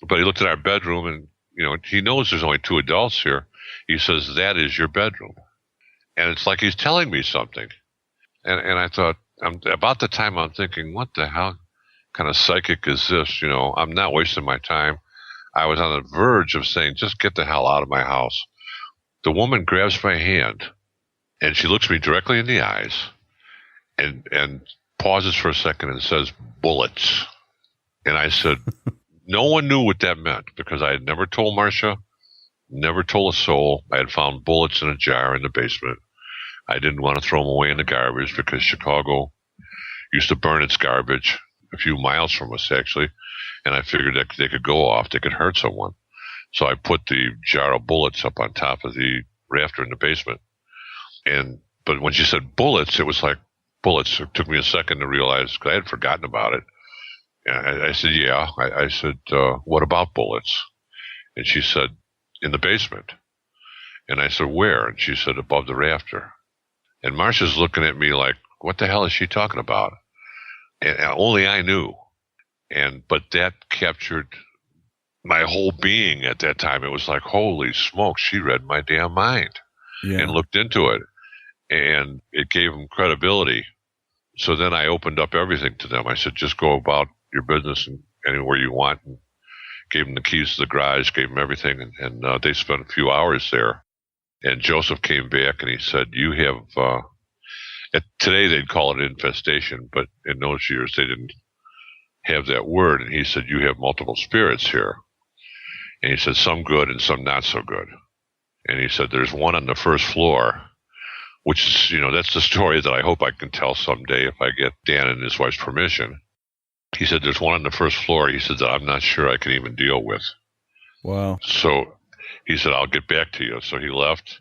But he looked at our bedroom, and, he knows there's only 2 adults here. He says, that is your bedroom. And it's like he's telling me something. And I thought, about the time I'm thinking, what the hell kind of psychic is this? I'm not wasting my time. I was on the verge of saying, just get the hell out of my house. The woman grabs my hand, and she looks me directly in the eyes and pauses for a second and says, bullets. And I said, no one knew what that meant, because I had never told Marsha, never told a soul. I had found bullets in a jar in the basement. I didn't want to throw them away in the garbage, because Chicago used to burn its garbage a few miles from us, actually. And I figured that they could go off. They could hurt someone. So I put the jar of bullets up on top of the rafter in the basement. But when she said bullets, it was like bullets. It took me a second to realize, because I had forgotten about it. And I said, yeah. I said, what about bullets? And she said, in the basement. And I said, where? And she said, above the rafter. And Marsha's looking at me like, what the hell is she talking about? And only I knew. But that captured my whole being at that time. It was like, holy smoke, she read my damn mind and looked into it. And it gave them credibility. So then I opened up everything to them. I said, just go about your business and anywhere you want. And gave them the keys to the garage, gave them everything. And they spent a few hours there. And Joseph came back and he said, you have, today they'd call it infestation, but in those years they didn't have that word. And he said, you have multiple spirits here. And he said, some good and some not so good. And he said, there's one on the first floor, which is, that's the story that I hope I can tell someday if I get Dan and his wife's permission. He said, there's one on the first floor. He said that I'm not sure I can even deal with. Wow. So he said, I'll get back to you. So he left.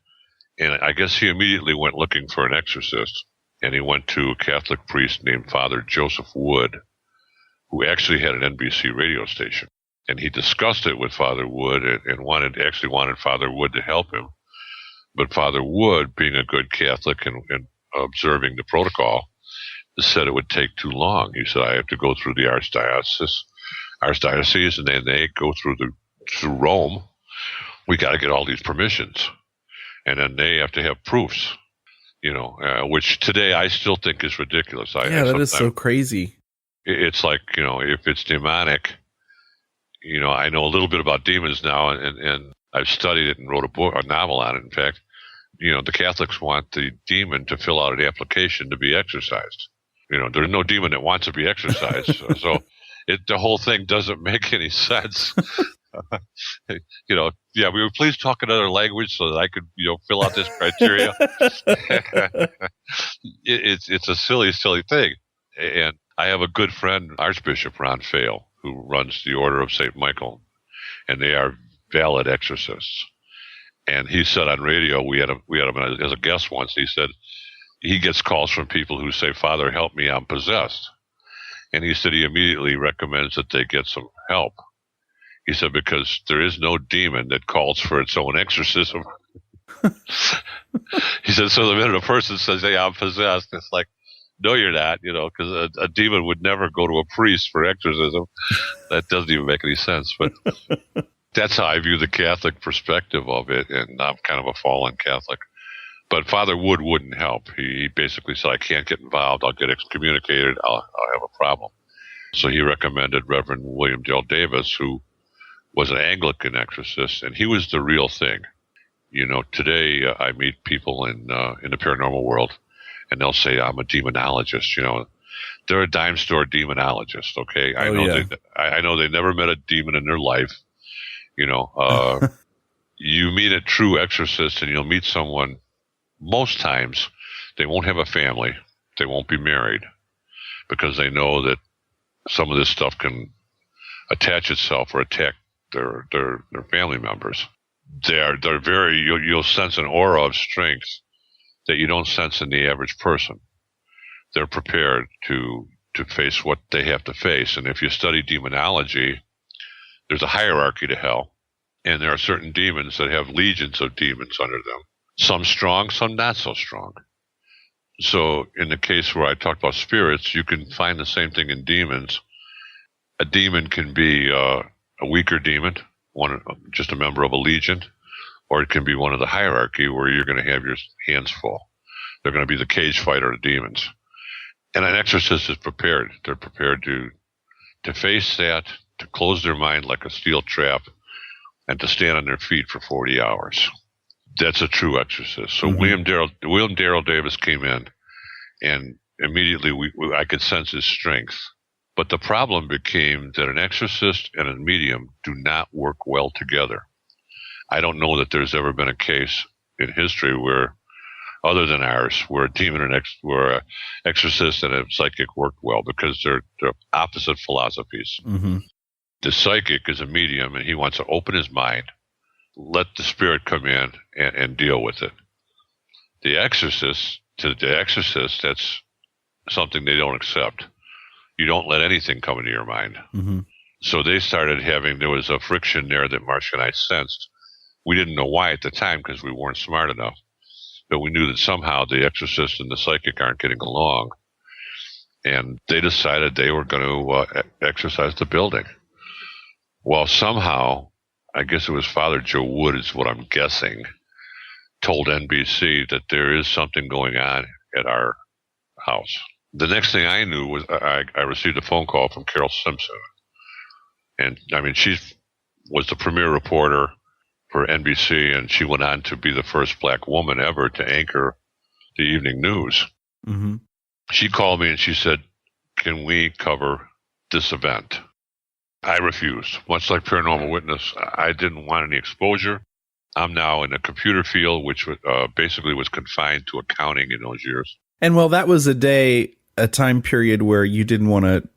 And I guess he immediately went looking for an exorcist. And he went to a Catholic priest named Father Joseph Wood, who actually had an NBC radio station. And he discussed it with Father Wood and wanted Father Wood to help him. But Father Wood, being a good Catholic and observing the protocol, said it would take too long. He said, I have to go through the archdiocese, and then they go through Rome. We got to get all these permissions. And then they have to have proofs, which today I still think is ridiculous. That is so crazy. It's like, if it's demonic, I know a little bit about demons now, and I've studied it and wrote a novel on it. In fact, the Catholics want the demon to fill out an application to be exorcised. There's no demon that wants to be exorcised. So the whole thing doesn't make any sense. We would please talk another language so that I could, fill out this criteria. It's a silly thing. And I have a good friend, Archbishop Ron Fale, who runs the Order of St. Michael, and they are valid exorcists. And he said on radio, we had him as a guest once. He said he gets calls from people who say, "Father, help me, I'm possessed." And he said he immediately recommends that they get some help. He said, because there is no demon that calls for its own exorcism. He said, so the minute a person says, "Hey, I'm possessed," it's like, no, you're not, because a demon would never go to a priest for exorcism. That doesn't even make any sense. But that's how I view the Catholic perspective of it, and I'm kind of a fallen Catholic. But Father Wood wouldn't help. He basically said, I can't get involved. I'll get excommunicated. I'll have a problem. So he recommended Reverend William Dale Davis, who was an Anglican exorcist, and he was the real thing. Today I meet people in the paranormal world, and they'll say, I'm a demonologist. They're a dime store demonologist. Okay. I know they never met a demon in their life. You meet a true exorcist, and you'll meet someone, most times they won't have a family. They won't be married, because they know that some of this stuff can attach itself or attack their family members. They're very, you'll sense an aura of strength that you don't sense in the average person. They're prepared to face what they have to face. And if you study demonology, there's a hierarchy to hell. And there are certain demons that have legions of demons under them. Some strong, some not so strong. So in the case where I talked about spirits, you can find the same thing in demons. A demon can be a weaker demon, just a member of a legion, or it can be one of the hierarchy where you're going to have your hands full. They're going to be the cage fighter of demons. And an exorcist is prepared. They're prepared to face that, to close their mind like a steel trap, and to stand on their feet for 40 hours. That's a true exorcist. So William Darrell Davis came in, and immediately I could sense his strength. But the problem became that an exorcist and a medium do not work well together. I don't know that there's ever been a case in history where, other than ours, where a demon and where an exorcist and a psychic worked well, because they're opposite philosophies. Mm-hmm. The psychic is a medium, and he wants to open his mind, let the spirit come in and deal with it. The exorcist, that's something they don't accept. You don't let anything come into your mind. Mm-hmm. So they started there was a friction there that Marsha and I sensed. We didn't know why at the time, because we weren't smart enough. But we knew that somehow the exorcist and the psychic aren't getting along. And they decided they were going to exorcise the building. Well, somehow, I guess it was Father Joe Wood, is what I'm guessing, told NBC that there is something going on at our house. The next thing I knew was I received a phone call from Carole Simpson. And, she was the premier reporter for NBC, and she went on to be the first black woman ever to anchor the evening news. Mm-hmm. She called me and she said, can we cover this event? I refused. Much like Paranormal Witness, I didn't want any exposure. I'm now in a computer field, which basically was confined to accounting in those years. And that was a time period where you didn't want to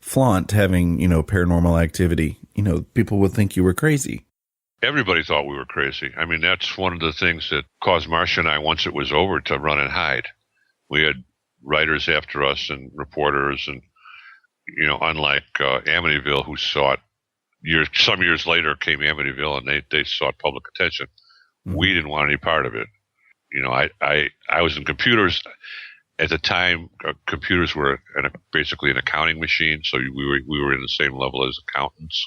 flaunt having, paranormal activity. People would think you were crazy. Everybody thought we were crazy. That's one of the things that caused Marsha and I, once it was over, to run and hide. We had writers after us and reporters, and, unlike Amityville, who sought some years later came Amityville, and they sought public attention. Mm-hmm. We didn't want any part of it. I was in computers. At the time, computers were basically an accounting machine, so we were in the same level as accountants.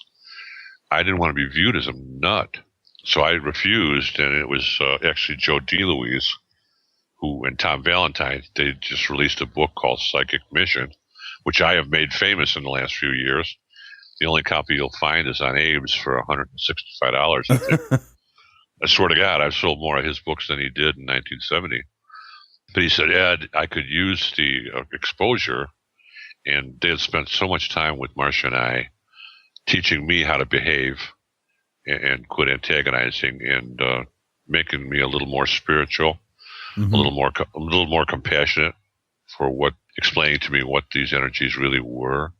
I didn't want to be viewed as a nut, so I refused, and it was actually Joe DeLuise and Tom Valentine. They just released a book called Psychic Mission, which I have made famous in the last few years. The only copy you'll find is on Abe's for $165, I think. I swear to God, I've sold more of his books than he did in 1970. But he said, Ed, I could use the exposure, and they had spent so much time with Marsha and I teaching me how to behave and quit antagonizing and making me a little more spiritual, a little more compassionate for explaining to me what these energies really were.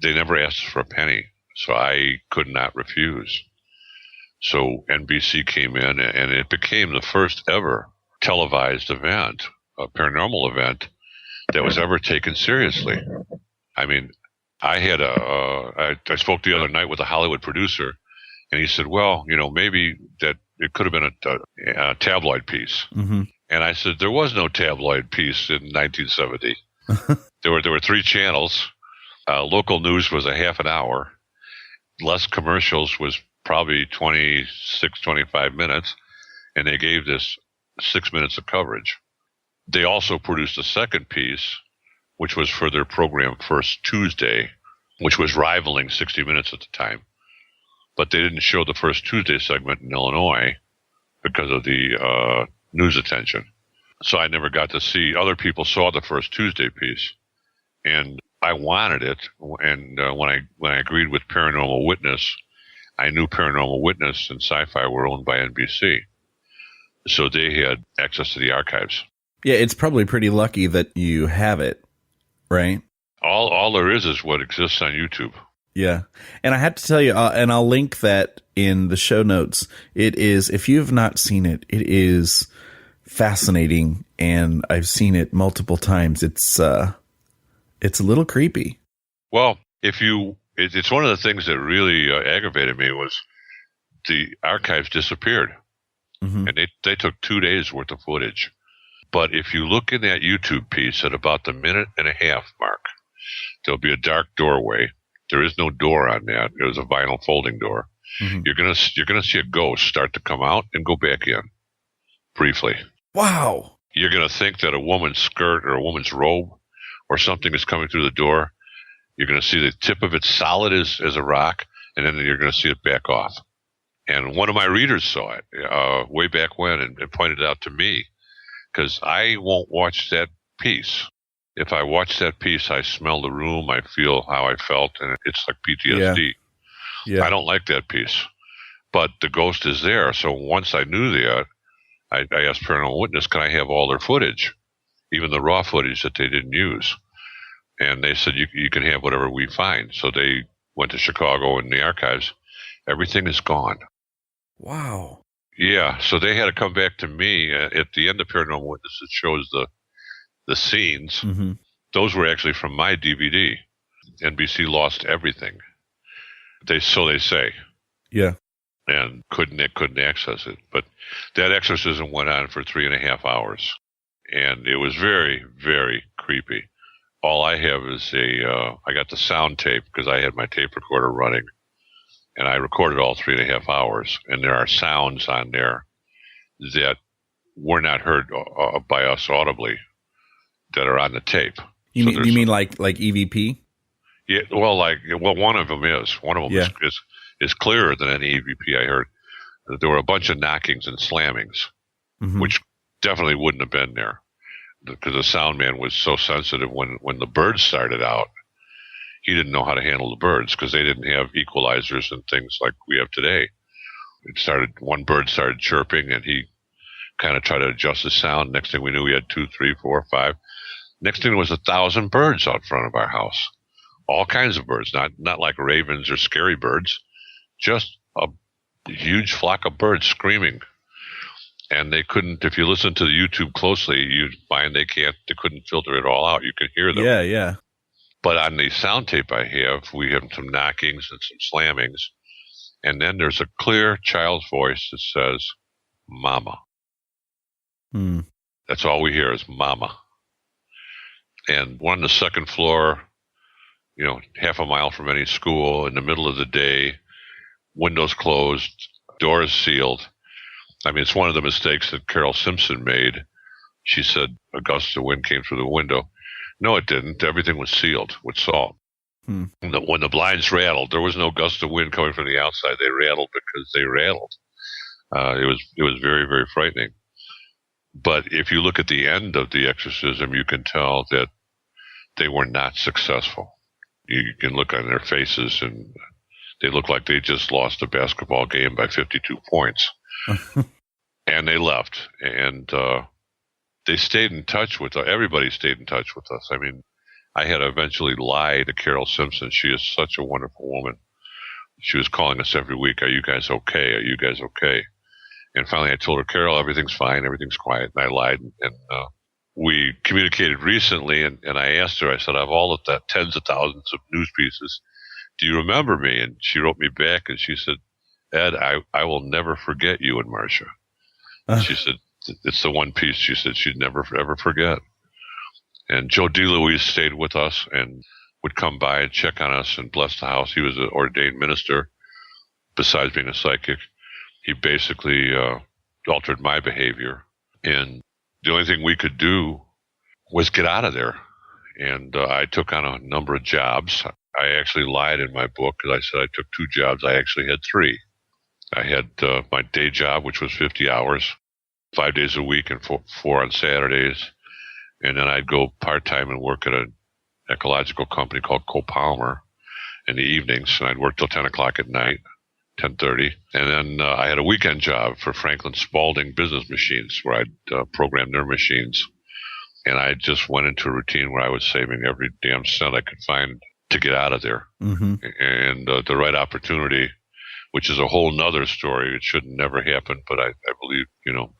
They never asked for a penny, so I could not refuse. So NBC came in, and it became the first ever televised event, a paranormal event that was ever taken seriously. I mean, I spoke the other night with a Hollywood producer, and he said, well, maybe that it could have been a tabloid piece. Mm-hmm. And I said, there was no tabloid piece in 1970. There were 3 channels. Local news was a half an hour. Less commercials was probably 26, 25 minutes. And they gave this 6 minutes of coverage. They also produced a second piece, which was for their program First Tuesday, which was rivaling 60 Minutes at the time. But they didn't show the First Tuesday segment in Illinois because of the news attention. So I never got to see. Other people saw the First Tuesday piece, and I wanted it. And when I agreed with Paranormal Witness, I knew Paranormal Witness and Sci-Fi were owned by NBC. So they had access to the archives. Yeah, it's probably pretty lucky that you have it, right? All there is what exists on YouTube. Yeah. And I had to tell you, and I'll link that in the show notes. It is, if you have not seen it, it is fascinating, and I've seen it multiple times. It's a little creepy. Well, it's one of the things that really aggravated me was the archives disappeared. Mm-hmm. And they took 2 days worth of footage. But if you look in that YouTube piece at about the 1.5-minute mark, there'll be a dark doorway. There is no door on that. It was a vinyl folding door. Mm-hmm. You're gonna see a ghost start to come out and go back in briefly. Wow. You're gonna think that a woman's skirt or a woman's robe or something is coming through the door. You're gonna see the tip of it solid as a rock, and then you're gonna see it back off. And one of my readers saw it way back when and pointed it out to me, because I won't watch that piece. If I watch that piece, I smell the room, I feel how I felt, and it's like PTSD. Yeah. I don't like that piece. But the ghost is there, so once I knew that, I asked Paranormal Witness, can I have all their footage, even the raw footage that they didn't use? And they said, you can have whatever we find. So they went to Chicago in the archives. Everything is gone. Wow. Yeah, so they had to come back to me at the end of Paranormal Witness. It shows the scenes. Mm-hmm. Those were actually from my DVD. NBC lost everything. So they say. Yeah. And couldn't access it. But that exorcism went on for 3.5 hours. And it was very, very creepy. All I have is I got the sound tape because I had my tape recorder running. And I recorded all 3.5 hours. And there are sounds on there that were not heard by us audibly that are on the tape. You mean like EVP? Yeah, well, one of them is. One of them is clearer than any EVP I heard. There were a bunch of knockings and slammings, mm-hmm. which definitely wouldn't have been there because the sound man was so sensitive when the birds started out. He didn't know how to handle the birds because they didn't have equalizers and things like we have today. One bird started chirping, and he kind of tried to adjust the sound. Next thing we knew, we had 2, 3, 4, 5. Next thing was 1,000 birds out front of our house. All kinds of birds, not like ravens or scary birds, just a huge flock of birds screaming. And they couldn't, if you listen to the YouTube closely, you'd find they couldn't filter it all out. You can hear them. Yeah. But on the sound tape I have, we have some knockings and some slammings. And then there's a clear child's voice that says, Mama. That's all we hear is Mama. And one on the second floor, half a mile from any school, in the middle of the day, windows closed, doors sealed. I mean, it's one of the mistakes that Carole Simpson made. She said a gust of wind came through the window. No, it didn't. Everything was sealed with salt. When the blinds rattled, there was no gust of wind coming from the outside. They rattled because they rattled. It was very, very frightening. But if you look at the end of the exorcism, you can tell that they were not successful. You can look on their faces, and they look like they just lost a basketball game by 52 points. And they left. And they stayed in touch with us. Everybody stayed in touch with us. I mean, I had to eventually lie to Carole Simpson. She is such a wonderful woman. She was calling us every week. Are you guys okay? Are you guys okay? And finally I told her, Carole, everything's fine. Everything's quiet. And I lied. And we communicated recently, and I asked her, I said, I have all of that, tens of thousands of news pieces. Do you remember me? And she wrote me back, and she said, Ed, I will never forget you and Marsha. She said, it's the one piece she said she'd never, ever forget. And Joe DeLuise stayed with us and would come by and check on us and bless the house. He was an ordained minister. Besides being a psychic, he basically altered my behavior. And the only thing we could do was get out of there. And I took on a number of jobs. I actually lied in my book because I said I took 2 jobs. I actually had 3. I had my day job, which was 50 hours, 5 days a week and 4 on Saturdays. And then I'd go part-time and work at an ecological company called Copolymer in the evenings. And I'd work till 10 o'clock at night, 10:30. And then I had a weekend job for Franklin Spalding Business Machines, where I'd program their machines. And I just went into a routine where I was saving every damn cent I could find to get out of there. Mm-hmm. And the right opportunity, which is a whole nother story. It should never happen, but I believe,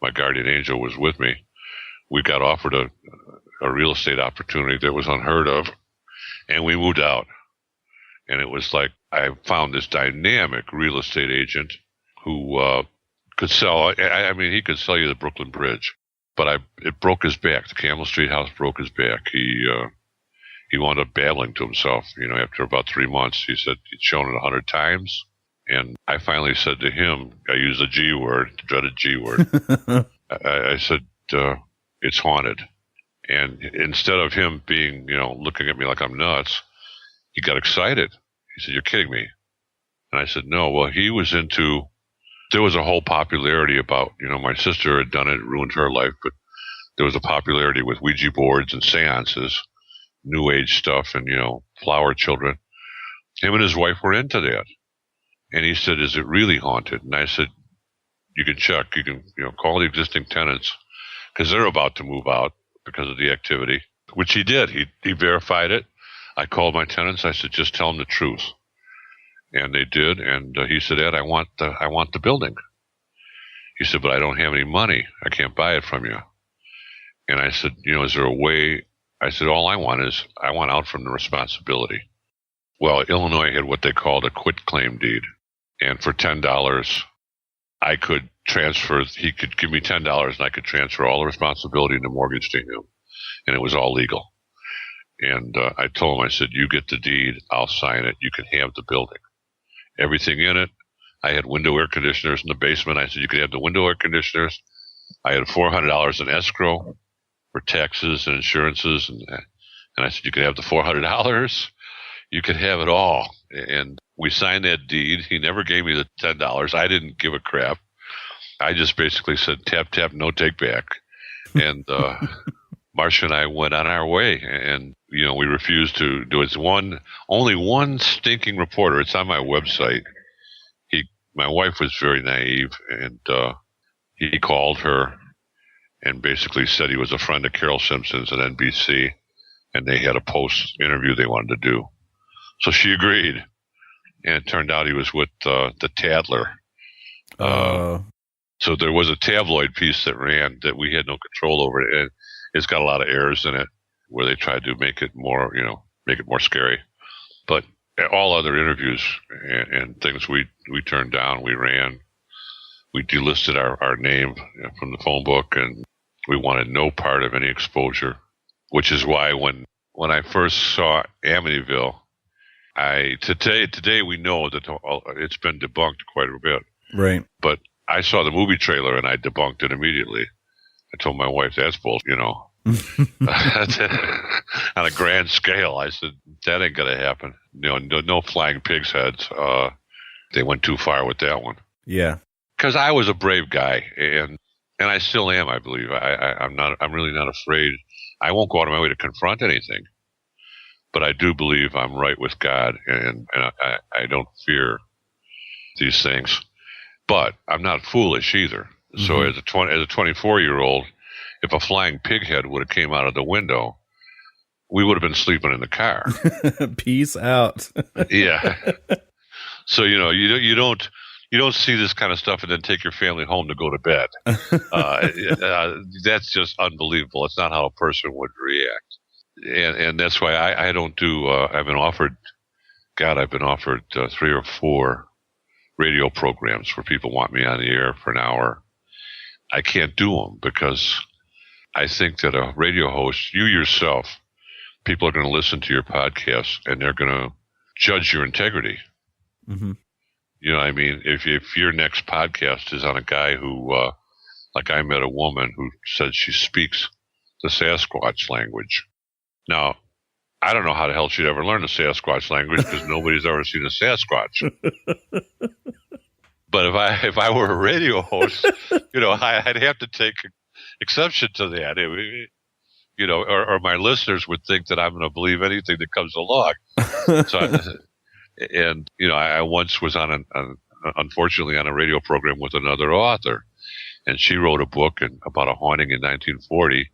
my guardian angel was with me. We got offered a real estate opportunity that was unheard of, and we moved out. And it was like I found this dynamic real estate agent who could sell. I mean, he could sell you the Brooklyn Bridge, but it broke his back. The Campbell Street house broke his back. He wound up babbling to himself. After about 3 months, he said he'd shown it 100 times. And I finally said to him, I used the G word, the dreaded G word. I said, it's haunted. And instead of him being, looking at me like I'm nuts, he got excited. He said, you're kidding me. And I said, no. Well, he was there was a whole popularity about, my sister had done it, ruined her life, but there was a popularity with Ouija boards and seances, new age stuff, and, flower children. Him and his wife were into that. And he said, is it really haunted? And I said, you can check. You can, call the existing tenants because they're about to move out because of the activity, which he did. He verified it. I called my tenants. I said, just tell them the truth. And they did. And he said, Ed, I want the building. He said, but I don't have any money. I can't buy it from you. And I said, is there a way? I said, all I want out from the responsibility. Well, Illinois had what they called a quitclaim deed. And for $10, I could transfer, he could give me $10 and I could transfer all the responsibility and the mortgage to him. And it was all legal. And I told him, I said, you get the deed, I'll sign it, you can have the building. Everything in it. I had window air conditioners in the basement. I said, you could have the window air conditioners. I had $400 in escrow for taxes and insurances. And I said, you could have the $400. You could have it all. And we signed that deed. He never gave me the $10. I didn't give a crap. I just basically said, tap, tap, no take back. And Marsha and I went on our way. And, we refused to do it. Only one stinking reporter. It's on my website. My wife was very naive, and he called her and basically said he was a friend of Carole Simpson's at NBC, and they had a post interview they wanted to do. So she agreed, and it turned out he was with the Tattler. So there was a tabloid piece that ran that we had no control over it, and it's got a lot of errors in it where they tried to make it more, make it more scary. But all other interviews and things we turned down, we ran. We delisted our name from the phone book, and we wanted no part of any exposure, which is why when when I first saw Amityville, today we know that it's been debunked quite a bit. Right. But I saw the movie trailer and I debunked it immediately. I told my wife, that's bullshit, on a grand scale. I said, that ain't going to happen. No flying pigs' heads. They went too far with that one. Yeah. Because I was a brave guy, and I still am, I believe. I'm really not afraid. I won't go out of my way to confront anything. But I do believe I'm right with God, and I don't fear these things. But I'm not foolish either. Mm-hmm. So as a 24-year-old, if a flying pig head would have came out of the window, we would have been sleeping in the car. Peace out. Yeah. So you don't see this kind of stuff and then take your family home to go to bed. That's just unbelievable. It's not how a person would react, and that's why I don't do. I've been offered 3 or 4 radio programs where people want me on the air for an hour. I can't do them because I think that a radio host, you yourself, people are going to listen to your podcast and they're going to judge your integrity. Mm-hmm. You know what I mean? If your next podcast is on a guy who, like I met a woman who said she speaks the Sasquatch language. Now, I don't know how the hell she'd ever learn the Sasquatch language because nobody's ever seen a Sasquatch. But if I were a radio host, I'd have to take exception to that. Or my listeners would think that I'm going to believe anything that comes along. I once was unfortunately on a radio program with another author, and she wrote a book about a haunting in 1940,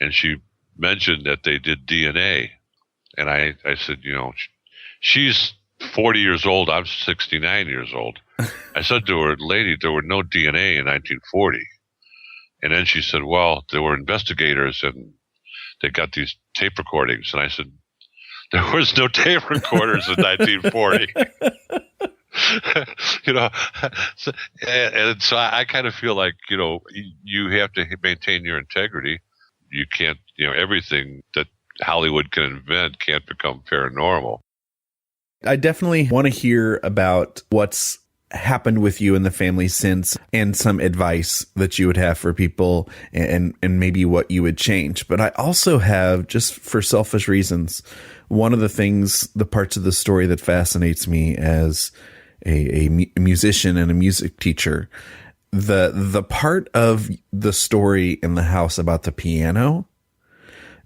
and she mentioned that they did DNA, and I said, she's 40 years old, I'm 69 years old. I said to her, lady, there were no DNA in 1940. And then she said, well, there were investigators and they got these tape recordings. And I said, there was no tape recorders in 1940. So I kind of feel like, you have to maintain your integrity. You can't, everything that Hollywood can invent can't become paranormal. I definitely want to hear about what's happened with you and the family since, and some advice that you would have for people, and maybe what you would change. But I also have, just for selfish reasons, one of the parts of the story that fascinates me as a musician and a music teacher, the part of the story in the house about the piano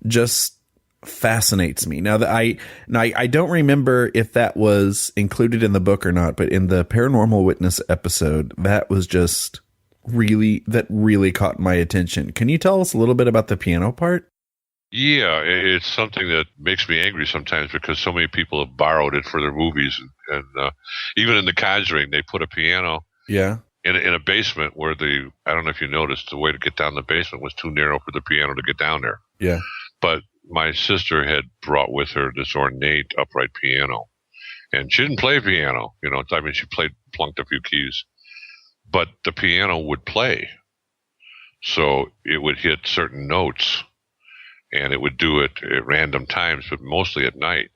just fascinates me. Now that I don't remember if that was included in the book or not, but in the Paranormal Witness episode, that really caught my attention. Can you tell us a little bit about the piano part? Yeah, it's something that makes me angry sometimes because so many people have borrowed it for their movies, and even in The Conjuring, they put a piano. Yeah. In a basement where I don't know if you noticed, the way to get down the basement was too narrow for the piano to get down there. Yeah. But my sister had brought with her this ornate upright piano, and she didn't play piano. She plunked a few keys, but the piano would play. So it would hit certain notes, and it would do it at random times, but mostly at night.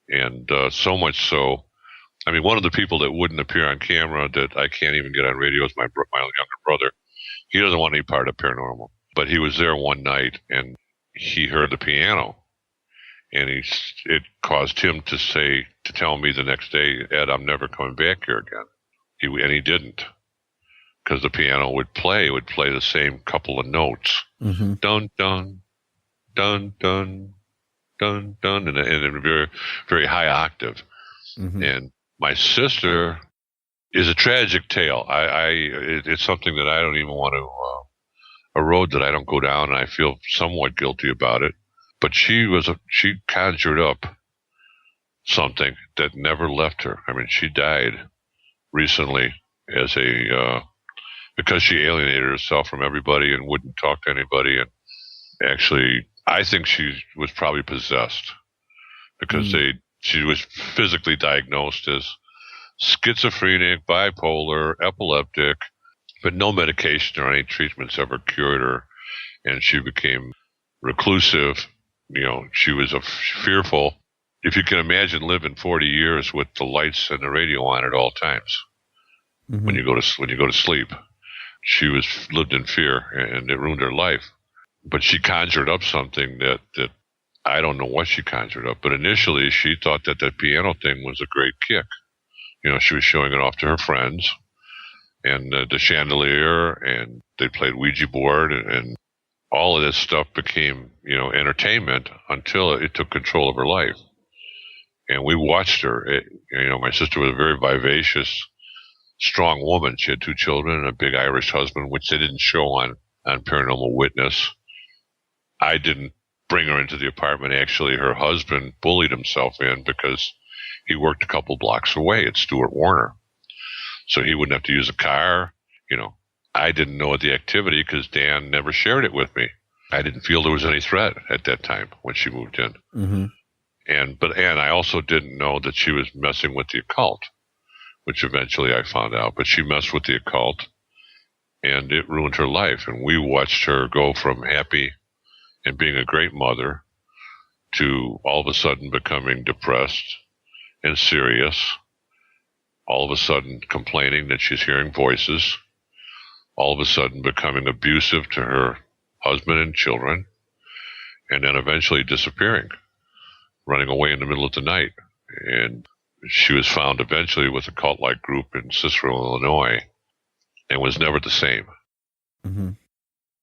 And so much so, one of the people that wouldn't appear on camera that I can't even get on radio is my younger brother. He doesn't want any part of paranormal, but he was there one night, and he heard the piano, and it caused him to tell me the next day, Ed, I'm never coming back here again. He didn't, because the piano would play the same couple of notes. Mm-hmm. Dun, dun, dun, dun, dun, dun, and in a very, very high octave. Mm-hmm. And my sister is a tragic tale. It's something that I don't even want to, a road that I don't go down, and I feel somewhat guilty about it. But she conjured up something that never left her. She died recently because she alienated herself from everybody and wouldn't talk to anybody. And actually, I think she was probably possessed because she was physically diagnosed as schizophrenic, bipolar, epileptic, but no medication or any treatments ever cured her, and she became reclusive she was fearful. If you can imagine living 40 years with the lights and the radio on at all times, when you go to sleep, she lived in fear, and it ruined her life. But she conjured up something that I don't know what she conjured up. But initially, she thought that piano thing was a great kick. She was showing it off to her friends, and the chandelier, and they played Ouija board, and all of this stuff became, entertainment until it took control of her life. And we watched her. My sister was a very vivacious, strong woman. She had 2 children and a big Irish husband, which they didn't show on Paranormal Witness. I didn't bring her into the apartment. Actually, her husband bullied himself in because he worked a couple blocks away at Stuart Warner. So he wouldn't have to use a car. I didn't know the activity because Dan never shared it with me. I didn't feel there was any threat at that time when she moved in. Mm-hmm. And I also didn't know that she was messing with the occult, which eventually I found out. But she messed with the occult, and it ruined her life. And we watched her go from happy and being a great mother to all of a sudden becoming depressed and serious, all of a sudden complaining that she's hearing voices, all of a sudden becoming abusive to her husband and children, and then eventually disappearing, running away in the middle of the night. And she was found eventually with a cult-like group in Cicero, Illinois, and was never the same. Mm-hmm.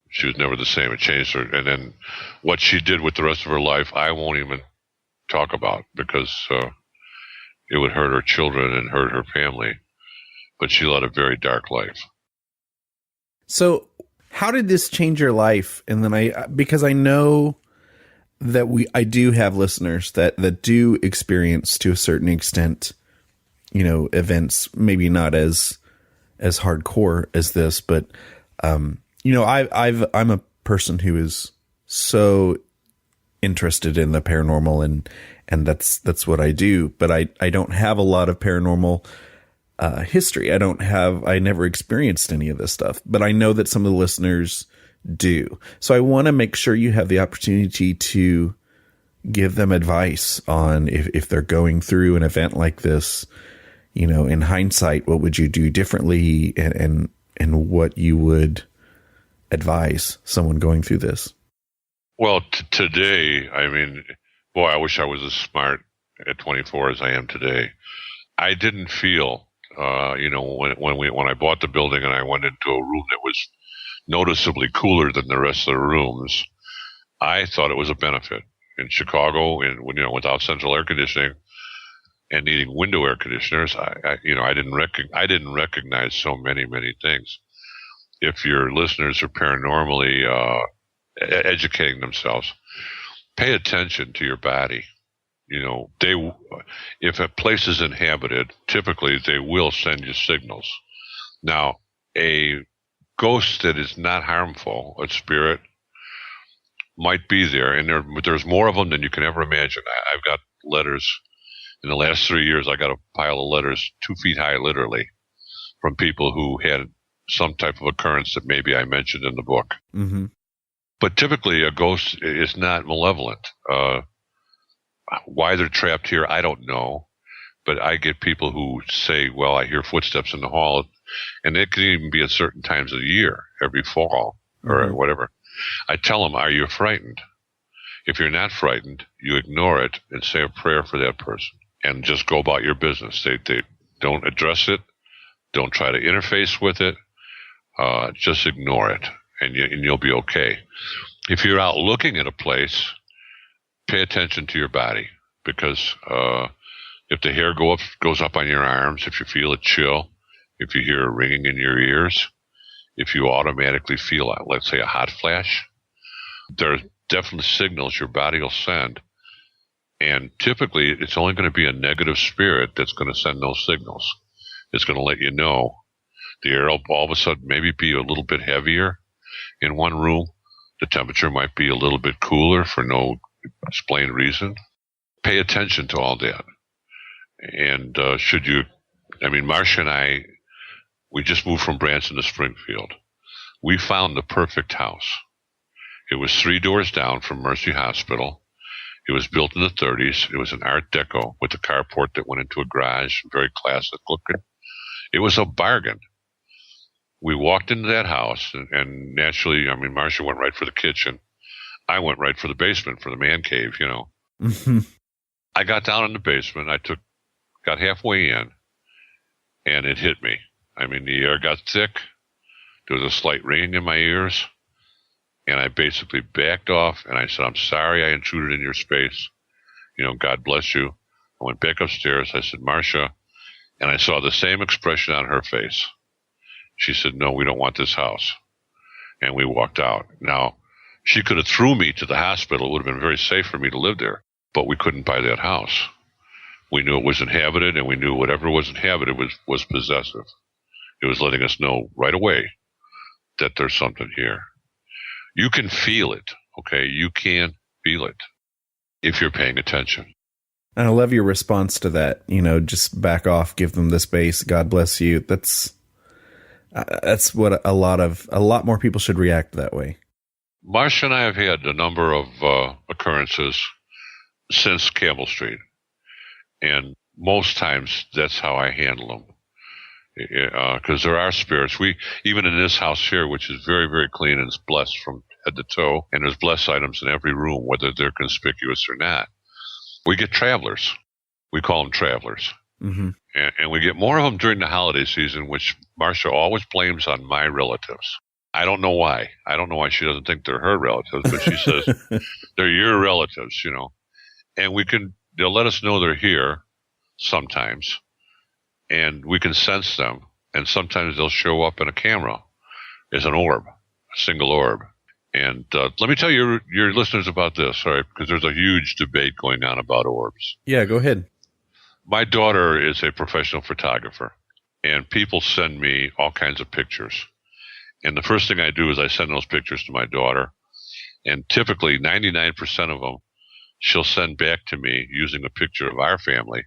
She was never the same. It changed her. And then what she did with the rest of her life, I won't even talk about because it would hurt her children and hurt her family. But she led a very dark life. So how did this change your life? And then because I know that I do have listeners that do experience to a certain extent, events, maybe not as hardcore as this, but, I'm a person who is so interested in the paranormal and that's what I do, but I don't have a lot of paranormal history. I never experienced any of this stuff, but I know that some of the listeners do. So I want to make sure you have the opportunity to give them advice on if they're going through an event like this, in hindsight, what would you do differently and what you would advise someone going through this? Well, today, I wish I was as smart at 24 as I am today. I didn't feel, when I bought the building and I went into a room that was noticeably cooler than the rest of the rooms, I thought it was a benefit. In Chicago, without central air conditioning and needing window air conditioners, I didn't recognize so many things. If your listeners are paranormally educating themselves, pay attention to your body. If a place is inhabited, typically they will send you signals. Now, a ghost that is not harmful, a spirit, might be there, and there's more of them than you can ever imagine. I've got letters. In the last 3 years, I got a pile of letters 2 feet high, literally, from people who had some type of occurrence that maybe I mentioned in the book. Mm-hmm. But typically, a ghost is not malevolent. Why they're trapped here, I don't know. But I get people who say, well, I hear footsteps in the hall, and it can even be at certain times of the year, every fall or whatever. I tell them, are you frightened? If you're not frightened, you ignore it and say a prayer for that person and just go about your business. They don't address it. Don't try to interface with it. Just ignore it, and you'll be okay. If you're out looking at a place, pay attention to your body, because if the hair goes up on your arms, if you feel a chill, if you hear a ringing in your ears, if you automatically feel, let's say, a hot flash, there are definitely signals your body will send. And typically, it's only going to be a negative spirit that's going to send those signals. It's going to let you know the air will all of a sudden maybe be a little bit heavier in one room. The temperature might be a little bit cooler for no explained reason. Pay attention to all that. And Marsha and I, we just moved from Branson to Springfield. We found the perfect house. It was 3 doors down from Mercy Hospital. It was built in the 30s. It was an Art Deco with a carport that went into a garage, very classic looking. It was a bargain. We walked into that house, and naturally, I mean, Marsha went right for the kitchen. I went right for the basement, for the man cave, you know. Mm-hmm. I got down in the basement. Got halfway in, and it hit me. I mean, the air got thick. There was a slight ringing in my ears, and I basically backed off, and I said, I'm sorry I intruded in your space. You know, God bless you. I went back upstairs. I said, Marsha, and I saw the same expression on her face. She said, no, we don't want this house. And we walked out. Now, she could have threw me to the hospital. It would have been very safe for me to live there, but we couldn't buy that house. We knew it was inhabited, and we knew whatever was inhabited was possessive. It was letting us know right away that there's something here. You can feel it, okay? You can feel it if you're paying attention. And I love your response to that. You know, just back off, give them the space. God bless you. That's what a lot more people should react that way. Marsha and I have had a number of occurrences since Campbell Street, and most times that's how I handle them. Because there are spirits. Even in this house here, which is very, very clean and is blessed from head to toe, and there's blessed items in every room, whether they're conspicuous or not. We get travelers. We call them travelers. Mm-hmm. And we get more of them during the holiday season, which Marsha always blames on my relatives. I don't know why. I don't know why she doesn't think they're her relatives, but she says they're your relatives, you know. And they'll let us know they're here sometimes, and we can sense them. And sometimes they'll show up in a camera as an orb, a single orb. And let me tell your listeners about this, all right, because there's a huge debate going on about orbs. Yeah, go ahead. My daughter is a professional photographer, and people send me all kinds of pictures. And the first thing I do is I send those pictures to my daughter, and typically 99% of them she'll send back to me using a picture of our family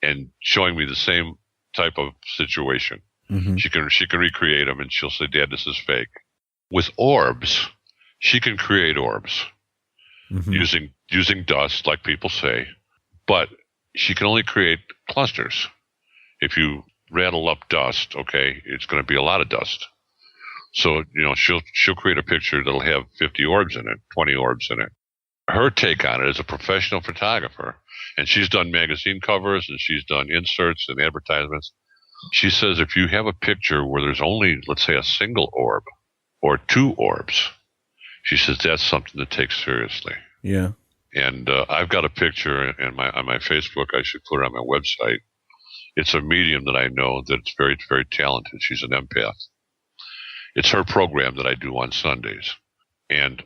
and showing me the same type of situation. Mm-hmm. She can recreate them, and she'll say, Dad, this is fake. With orbs, she can create orbs using dust, like people say, but she can only create clusters. If you rattle up dust, okay, it's going to be a lot of dust. So, you know, she'll create a picture that'll have 50 orbs in it, 20 orbs in it. Her take on it as a professional photographer, and she's done magazine covers and she's done inserts and advertisements. She says if you have a picture where there's only, let's say, a single orb or two orbs, she says that's something to take seriously. Yeah. And I've got a picture on my Facebook. I should put it on my website. It's a medium that I know that's very, very talented. She's an empath. It's her program that I do on Sundays. And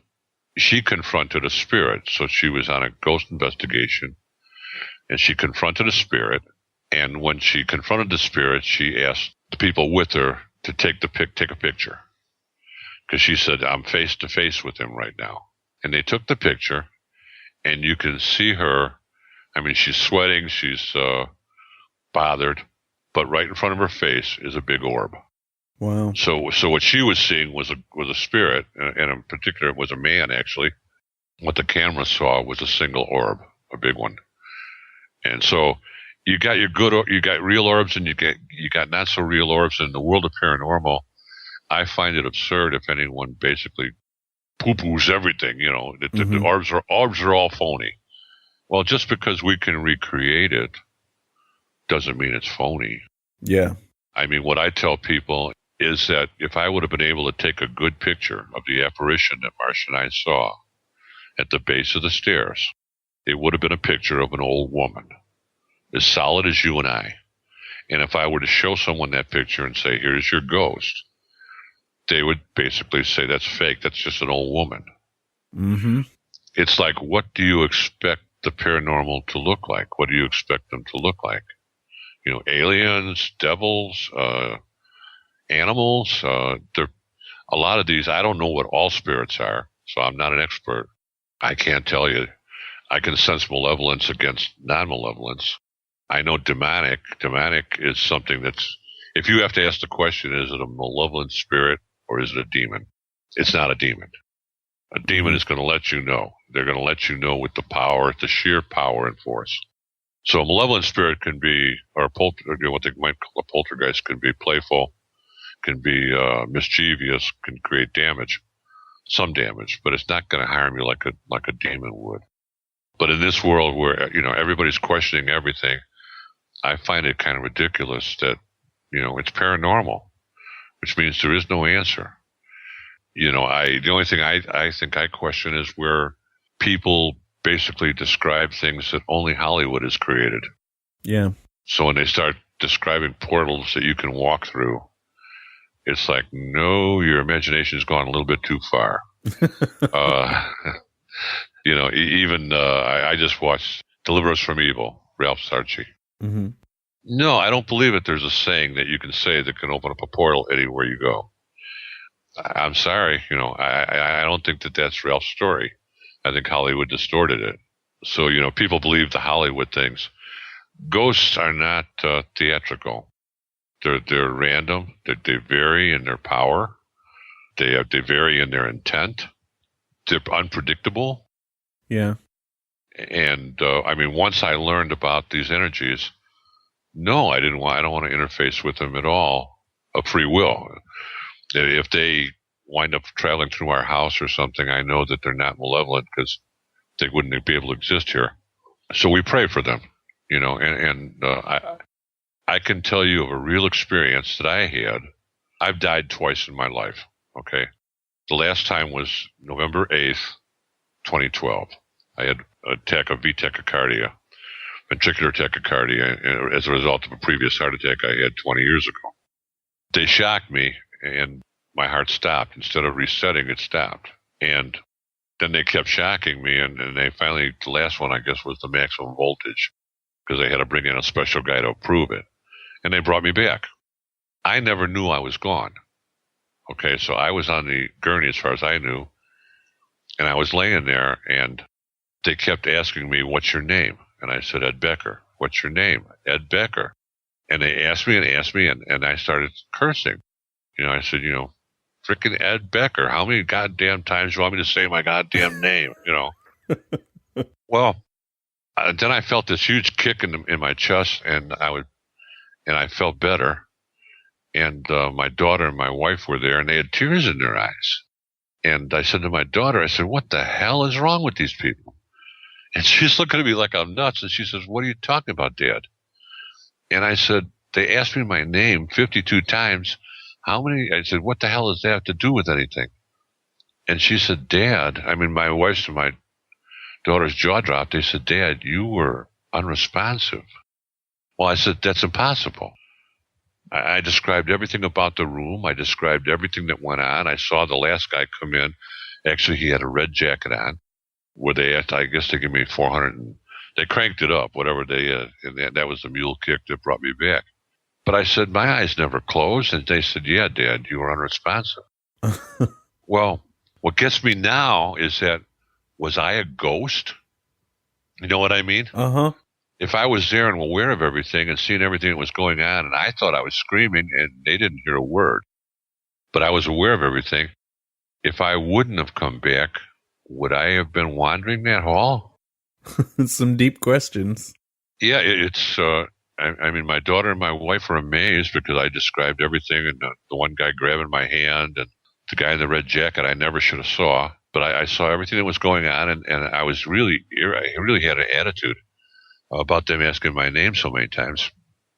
she confronted a spirit. So she was on a ghost investigation, and she confronted a spirit. And when she confronted the spirit, she asked the people with her to take a picture. Because she said, I'm face to face with him right now. And they took the picture, and you can see her. I mean, she's sweating, she's bothered, but right in front of her face is a big orb. Wow. So what she was seeing was a spirit, and in particular it was a man, actually. What the camera saw was a single orb, a big one. And so you got you got real orbs, and you got not so real orbs. In the world of paranormal, I find it absurd if anyone basically poo-poos everything. You know, the orbs are all phony. Well, just because we can recreate it doesn't mean it's phony. Yeah. I mean, what I tell people is that if I would have been able to take a good picture of the apparition that Marsha and I saw at the base of the stairs, it would have been a picture of an old woman, as solid as you and I. And if I were to show someone that picture and say, here's your ghost, they would basically say, that's fake. That's just an old woman. Mm-hmm. It's like, what do you expect the paranormal to look like? What do you expect them to look like? You know, aliens, devils, animals. There, a lot of these, I don't know what all spirits are, so I'm not an expert. I can't tell you. I can sense malevolence against non-malevolence. I know demonic. Demonic is something that's, if you have to ask the question, is it a malevolent spirit or is it a demon? It's not a demon. A demon is going to let you know. They're going to let you know with the power, the sheer power and force. So a malevolent spirit can be, or what they might call a poltergeist, can be playful, can be mischievous, can create damage, some damage, but it's not going to harm you like a demon would. But in this world where, everybody's questioning everything, I find it kind of ridiculous that, it's paranormal, which means there is no answer. The only thing I think I question is where people basically describe things that only Hollywood has created. Yeah. So when they start describing portals that you can walk through, it's like, no, your imagination's gone a little bit too far. I just watched Deliver Us from Evil, Ralph Sarchie. Mm-hmm. No, I don't believe that there's a saying that you can say that can open up a portal anywhere you go. I'm sorry, I don't think that that's Ralph's story. I think Hollywood distorted it. So, people believe the Hollywood things. Ghosts are not theatrical. They're random. They vary in their power. They vary in their intent. They're unpredictable. Yeah. And once I learned about these energies, no, I don't want to interface with them at all of free will. If they wind up traveling through our house or something, I know that they're not malevolent because they wouldn't be able to exist here. So we pray for them, I can tell you of a real experience that I had. I've died twice in my life, okay? The last time was November 8th, 2012. I had an attack of V-tachycardia, ventricular tachycardia, as a result of a previous heart attack I had 20 years ago. They shocked me, and my heart stopped. Instead of resetting, it stopped. And then they kept shocking me, and they finally, the last one, I guess, was the maximum voltage, because they had to bring in a special guy to approve it. And they brought me back. I never knew I was gone. Okay, so I was on the gurney as far as I knew, and I was laying there, and they kept asking me, what's your name? And I said, Ed Becker. What's your name? Ed Becker. And they asked me, and I started cursing. I said, frickin' Ed Becker. How many goddamn times do you want me to say my goddamn name? Well, then I felt this huge kick in my chest, and I felt better. And my daughter and my wife were there, and they had tears in their eyes. And I said to my daughter, what the hell is wrong with these people? And she's looking at me like I'm nuts, and she says, what are you talking about, Dad? And I said, they asked me my name 52 times. How many? I said, what the hell does that have to do with anything? And she said, Dad, my wife's and my daughter's jaw dropped. They said, Dad, you were unresponsive. Well, I said, that's impossible. I described everything about the room. I described everything that went on. I saw the last guy come in. Actually, he had a red jacket on. I guess they gave me 400, and they cranked it up, whatever they and that was the mule kick that brought me back. But I said, my eyes never closed. And they said, yeah, Dad, you were unresponsive. Well, what gets me now is that, was I a ghost? You know what I mean? Uh-huh. If I was there and aware of everything and seeing everything that was going on, and I thought I was screaming and they didn't hear a word, but I was aware of everything, if I wouldn't have come back, would I have been wandering that hall? Some deep questions. Yeah, it's... my daughter and my wife were amazed because I described everything, and the one guy grabbing my hand and the guy in the red jacket I never should have saw, but I saw everything that was going on, and I really had an attitude about them asking my name so many times.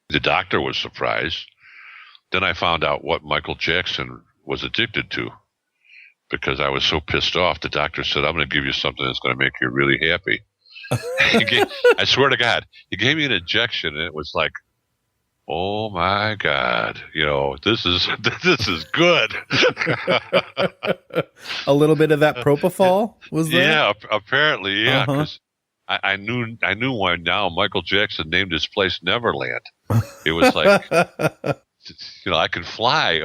The doctor was surprised. Then I found out what Michael Jackson was addicted to because I was so pissed off. The doctor said, I'm going to give you something that's going to make you really happy. I swear to God, he gave me an injection, and it was like, oh my God, this is good. A little bit of that propofol was there? Yeah, apparently, yeah. Because I knew why now Michael Jackson named his place Neverland. It was like, I could fly,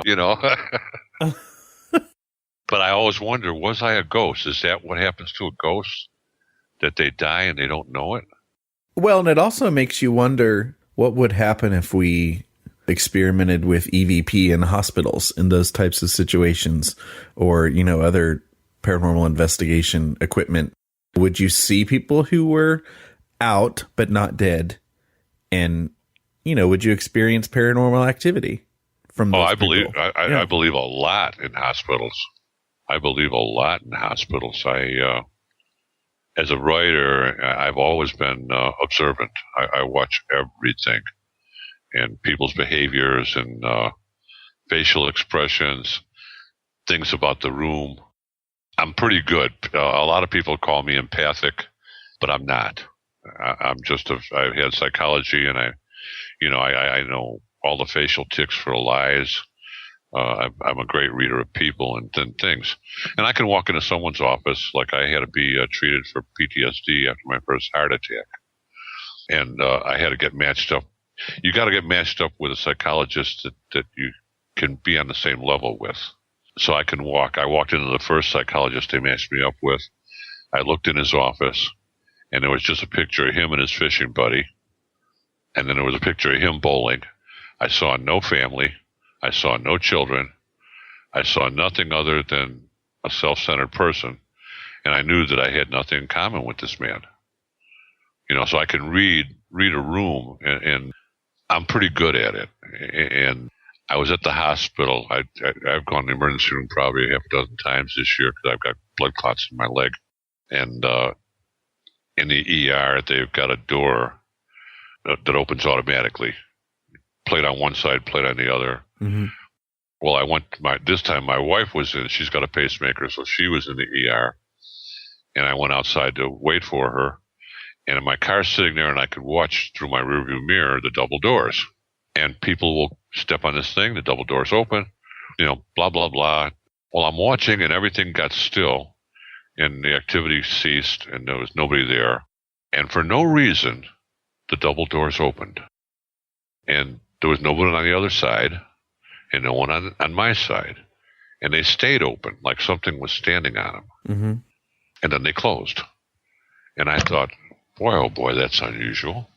But I always wonder, was I a ghost? Is that what happens to a ghost? That they die and they don't know it? Well, and it also makes you wonder what would happen if we experimented with EVP in hospitals in those types of situations, or, other paranormal investigation equipment, would you see people who were out but not dead? And, would you experience paranormal activity from those I people? I believe a lot in hospitals. I believe a lot in hospitals. As a writer, I've always been observant. I watch everything and people's behaviors and facial expressions, things about the room. I'm pretty good. A lot of people call me empathic, but I'm not. I've had psychology, and I know all the facial tics for lies. I'm a great reader of people and things. And I can walk into someone's office, like I had to be treated for PTSD after my first heart attack. And I had to get matched up. You got to get matched up with a psychologist that you can be on the same level with. So I walked into the first psychologist they matched me up with. I looked in his office, and there was just a picture of him and his fishing buddy. And then there was a picture of him bowling. I saw no family. I saw no children. I saw nothing other than a self-centered person. And I knew that I had nothing in common with this man. So I can read a room, and I'm pretty good at it. And I was at the hospital. I've gone to the emergency room probably half a dozen times this year because I've got blood clots in my leg. And in the ER, they've got a door that opens automatically. Plate on one side, plate on the other. Mm-hmm. Well, this time my wife was in. She's got a pacemaker, so she was in the ER. And I went outside to wait for her. And in my car sitting there, and I could watch through my rearview mirror the double doors. And people will step on this thing, the double doors open, blah, blah, blah. Well, I'm watching, and everything got still, and the activity ceased, and there was nobody there. And for no reason, the double doors opened. And there was no one on the other side, and no one on my side. And they stayed open, like something was standing on them. Mm-hmm. And then they closed. And I thought, boy, oh boy, that's unusual.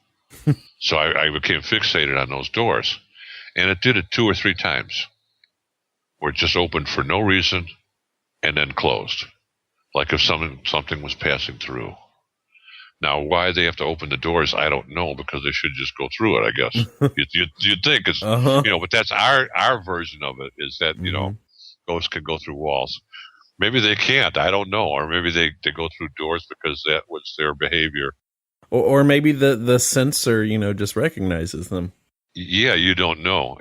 So I became fixated on those doors. And it did it 2 or 3 times, where it just opened for no reason and then closed, like if something was passing through. Now, why they have to open the doors, I don't know, because they should just go through it, I guess. You'd think, it's, but that's our version of it, is that, ghosts can go through walls. Maybe they can't, I don't know. Or maybe they go through doors because that was their behavior. Or maybe the sensor, just recognizes them. Yeah, you don't know.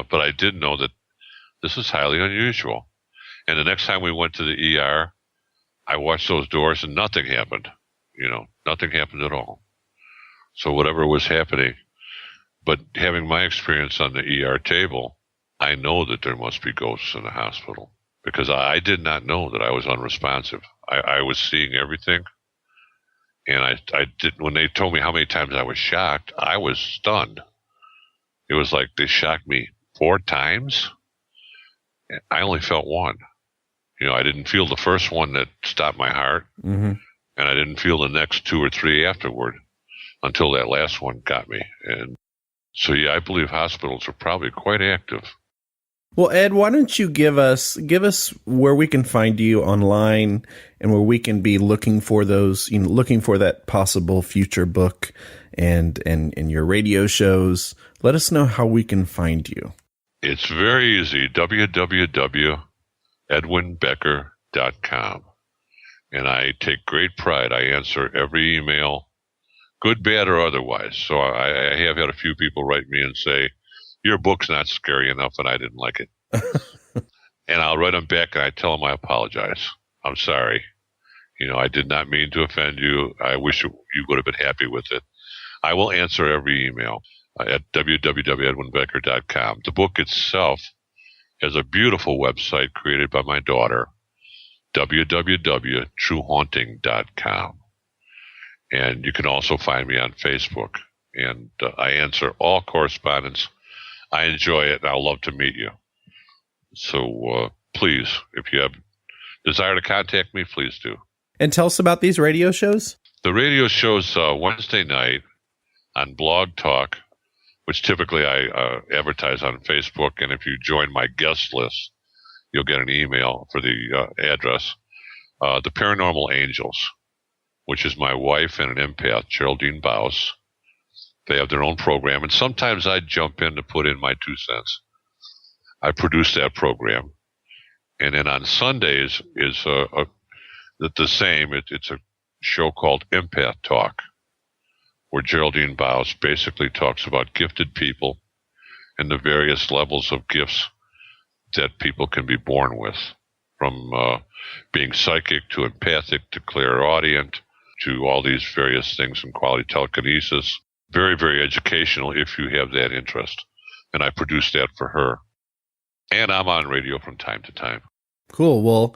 But I did know that this is highly unusual. And the next time we went to the ER, I watched those doors and nothing happened. Nothing happened at all. So whatever was happening, but having my experience on the ER table, I know that there must be ghosts in the hospital, because I did not know that I was unresponsive. I was seeing everything. And I did, when they told me how many times I was shocked, I was stunned. It was like they shocked me 4 times. I only felt one. I didn't feel the first one that stopped my heart. Mm-hmm. And I didn't feel the next 2 or 3 afterward until that last one got me. And so, yeah, I believe hospitals are probably quite active. Well, Ed, why don't you give us where we can find you online and where we can be looking for those, looking for that possible future book and your radio shows. Let us know how we can find you. It's very easy. www.edwinbecker.com. And I take great pride. I answer every email, good, bad, or otherwise. So I have had a few people write me and say, your book's not scary enough and I didn't like it. And I'll write them back and I tell them I apologize. I'm sorry. I did not mean to offend you. I wish you would have been happy with it. I will answer every email at www.edwinbecker.com. The book itself has a beautiful website created by my daughter, www.truehaunting.com. And you can also find me on Facebook. And I answer all correspondence. I enjoy it, and I'll love to meet you. So please, if you have desire to contact me, please do. And tell us about these radio shows. The radio show's Wednesday night on Blog Talk, which typically I advertise on Facebook. And if you join my guest list, you'll get an email for the address. the Paranormal Angels, which is my wife and an empath, Geraldine Baus. They have their own program, and sometimes I jump in to put in my 2 cents. I produce that program. And then on Sundays is the same. It's a show called Empath Talk, where Geraldine Baus basically talks about gifted people and the various levels of gifts that people can be born with, from being psychic to empathic to clairaudient to all these various things in quality telekinesis. Very, very educational if you have that interest. And I produce that for her. And I'm on radio from time to time. Cool. Well,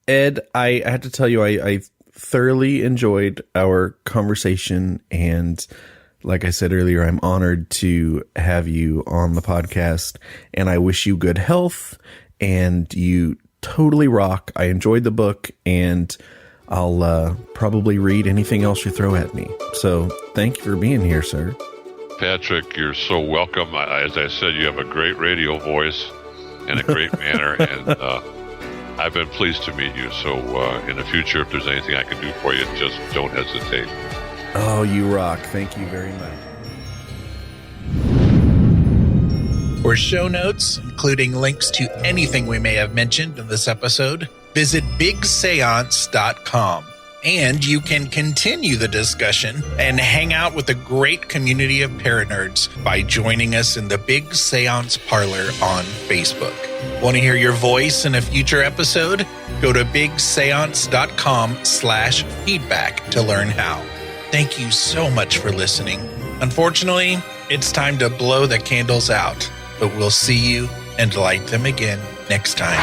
Ed, I had to tell you, I thoroughly enjoyed our conversation. And like I said earlier, I'm honored to have you on the podcast. And I wish you good health. And you totally rock. I enjoyed the book. And I'll probably read anything else you throw at me. So thank you for being here, sir. Patrick, you're so welcome. As I said, you have a great radio voice and a great manner, and I've been pleased to meet you. So in the future, if there's anything I can do for you, just don't hesitate. Oh, you rock. Thank you very much. For show notes, including links to anything we may have mentioned in this episode, visit bigseance.com. And you can continue the discussion and hang out with a great community of paranerds by joining us in the Big Seance Parlor on Facebook. Want to hear your voice in a future episode? Go to bigseance.com/feedback to learn how. Thank you so much for listening. Unfortunately, it's time to blow the candles out, but we'll see you and light them again next time.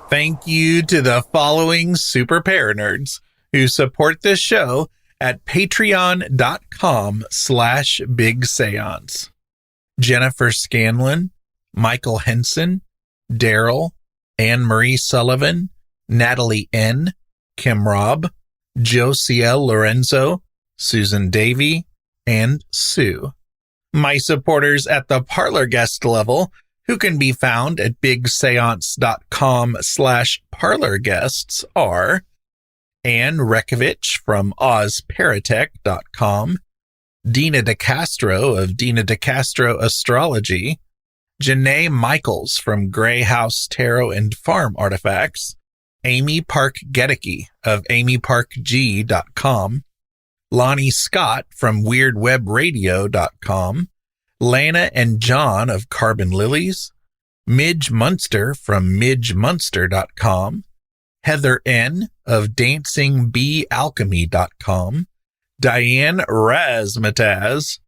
Thank you to the following super paranerds who support this show at patreon.com/Big Seance. Jennifer Scanlon, Michael Henson, Daryl, Anne-Marie Sullivan, Natalie N., Kim Robb, Josiel Lorenzo, Susan Davey, and Sue. My supporters at the parlor guest level, who can be found at bigseance.com/parlorguests, are Anne Rekovich from ozparatech.com, Dina DeCastro of Dina DeCastro Astrology, Janae Michaels from Grey House Tarot and Farm Artifacts, Amy Park Gedicke of amyparkg.com, Lonnie Scott from weirdwebradio.com, Lana and John of Carbon Lilies, Midge Munster from midgemunster.com, Heather N. of dancingbeealchemy.com, Diane Razmataz,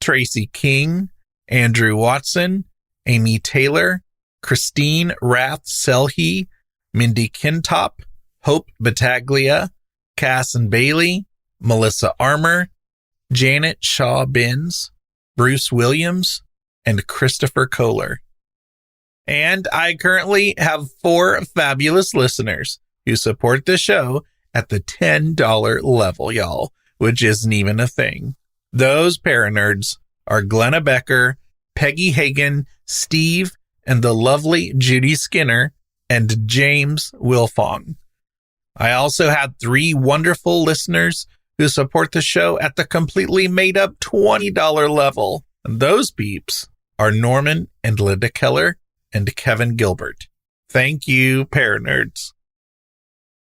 Tracy King, Andrew Watson, Amy Taylor, Christine Rath Selhe, Mindy Kintop, Hope Battaglia, Cass and Bailey, Melissa Armour, Janet Shaw Binns, Bruce Williams, and Christopher Kohler. And I currently have 4 fabulous listeners who support the show at the $10 level, y'all, which isn't even a thing. Those paranerds are Glenna Becker, Peggy Hagan, Steve, and the lovely Judy Skinner, and James Wilfong. I also had 3 wonderful listeners who support the show at the completely made-up $20 level. And those peeps are Norman and Linda Keller and Kevin Gilbert. Thank you, paranerds.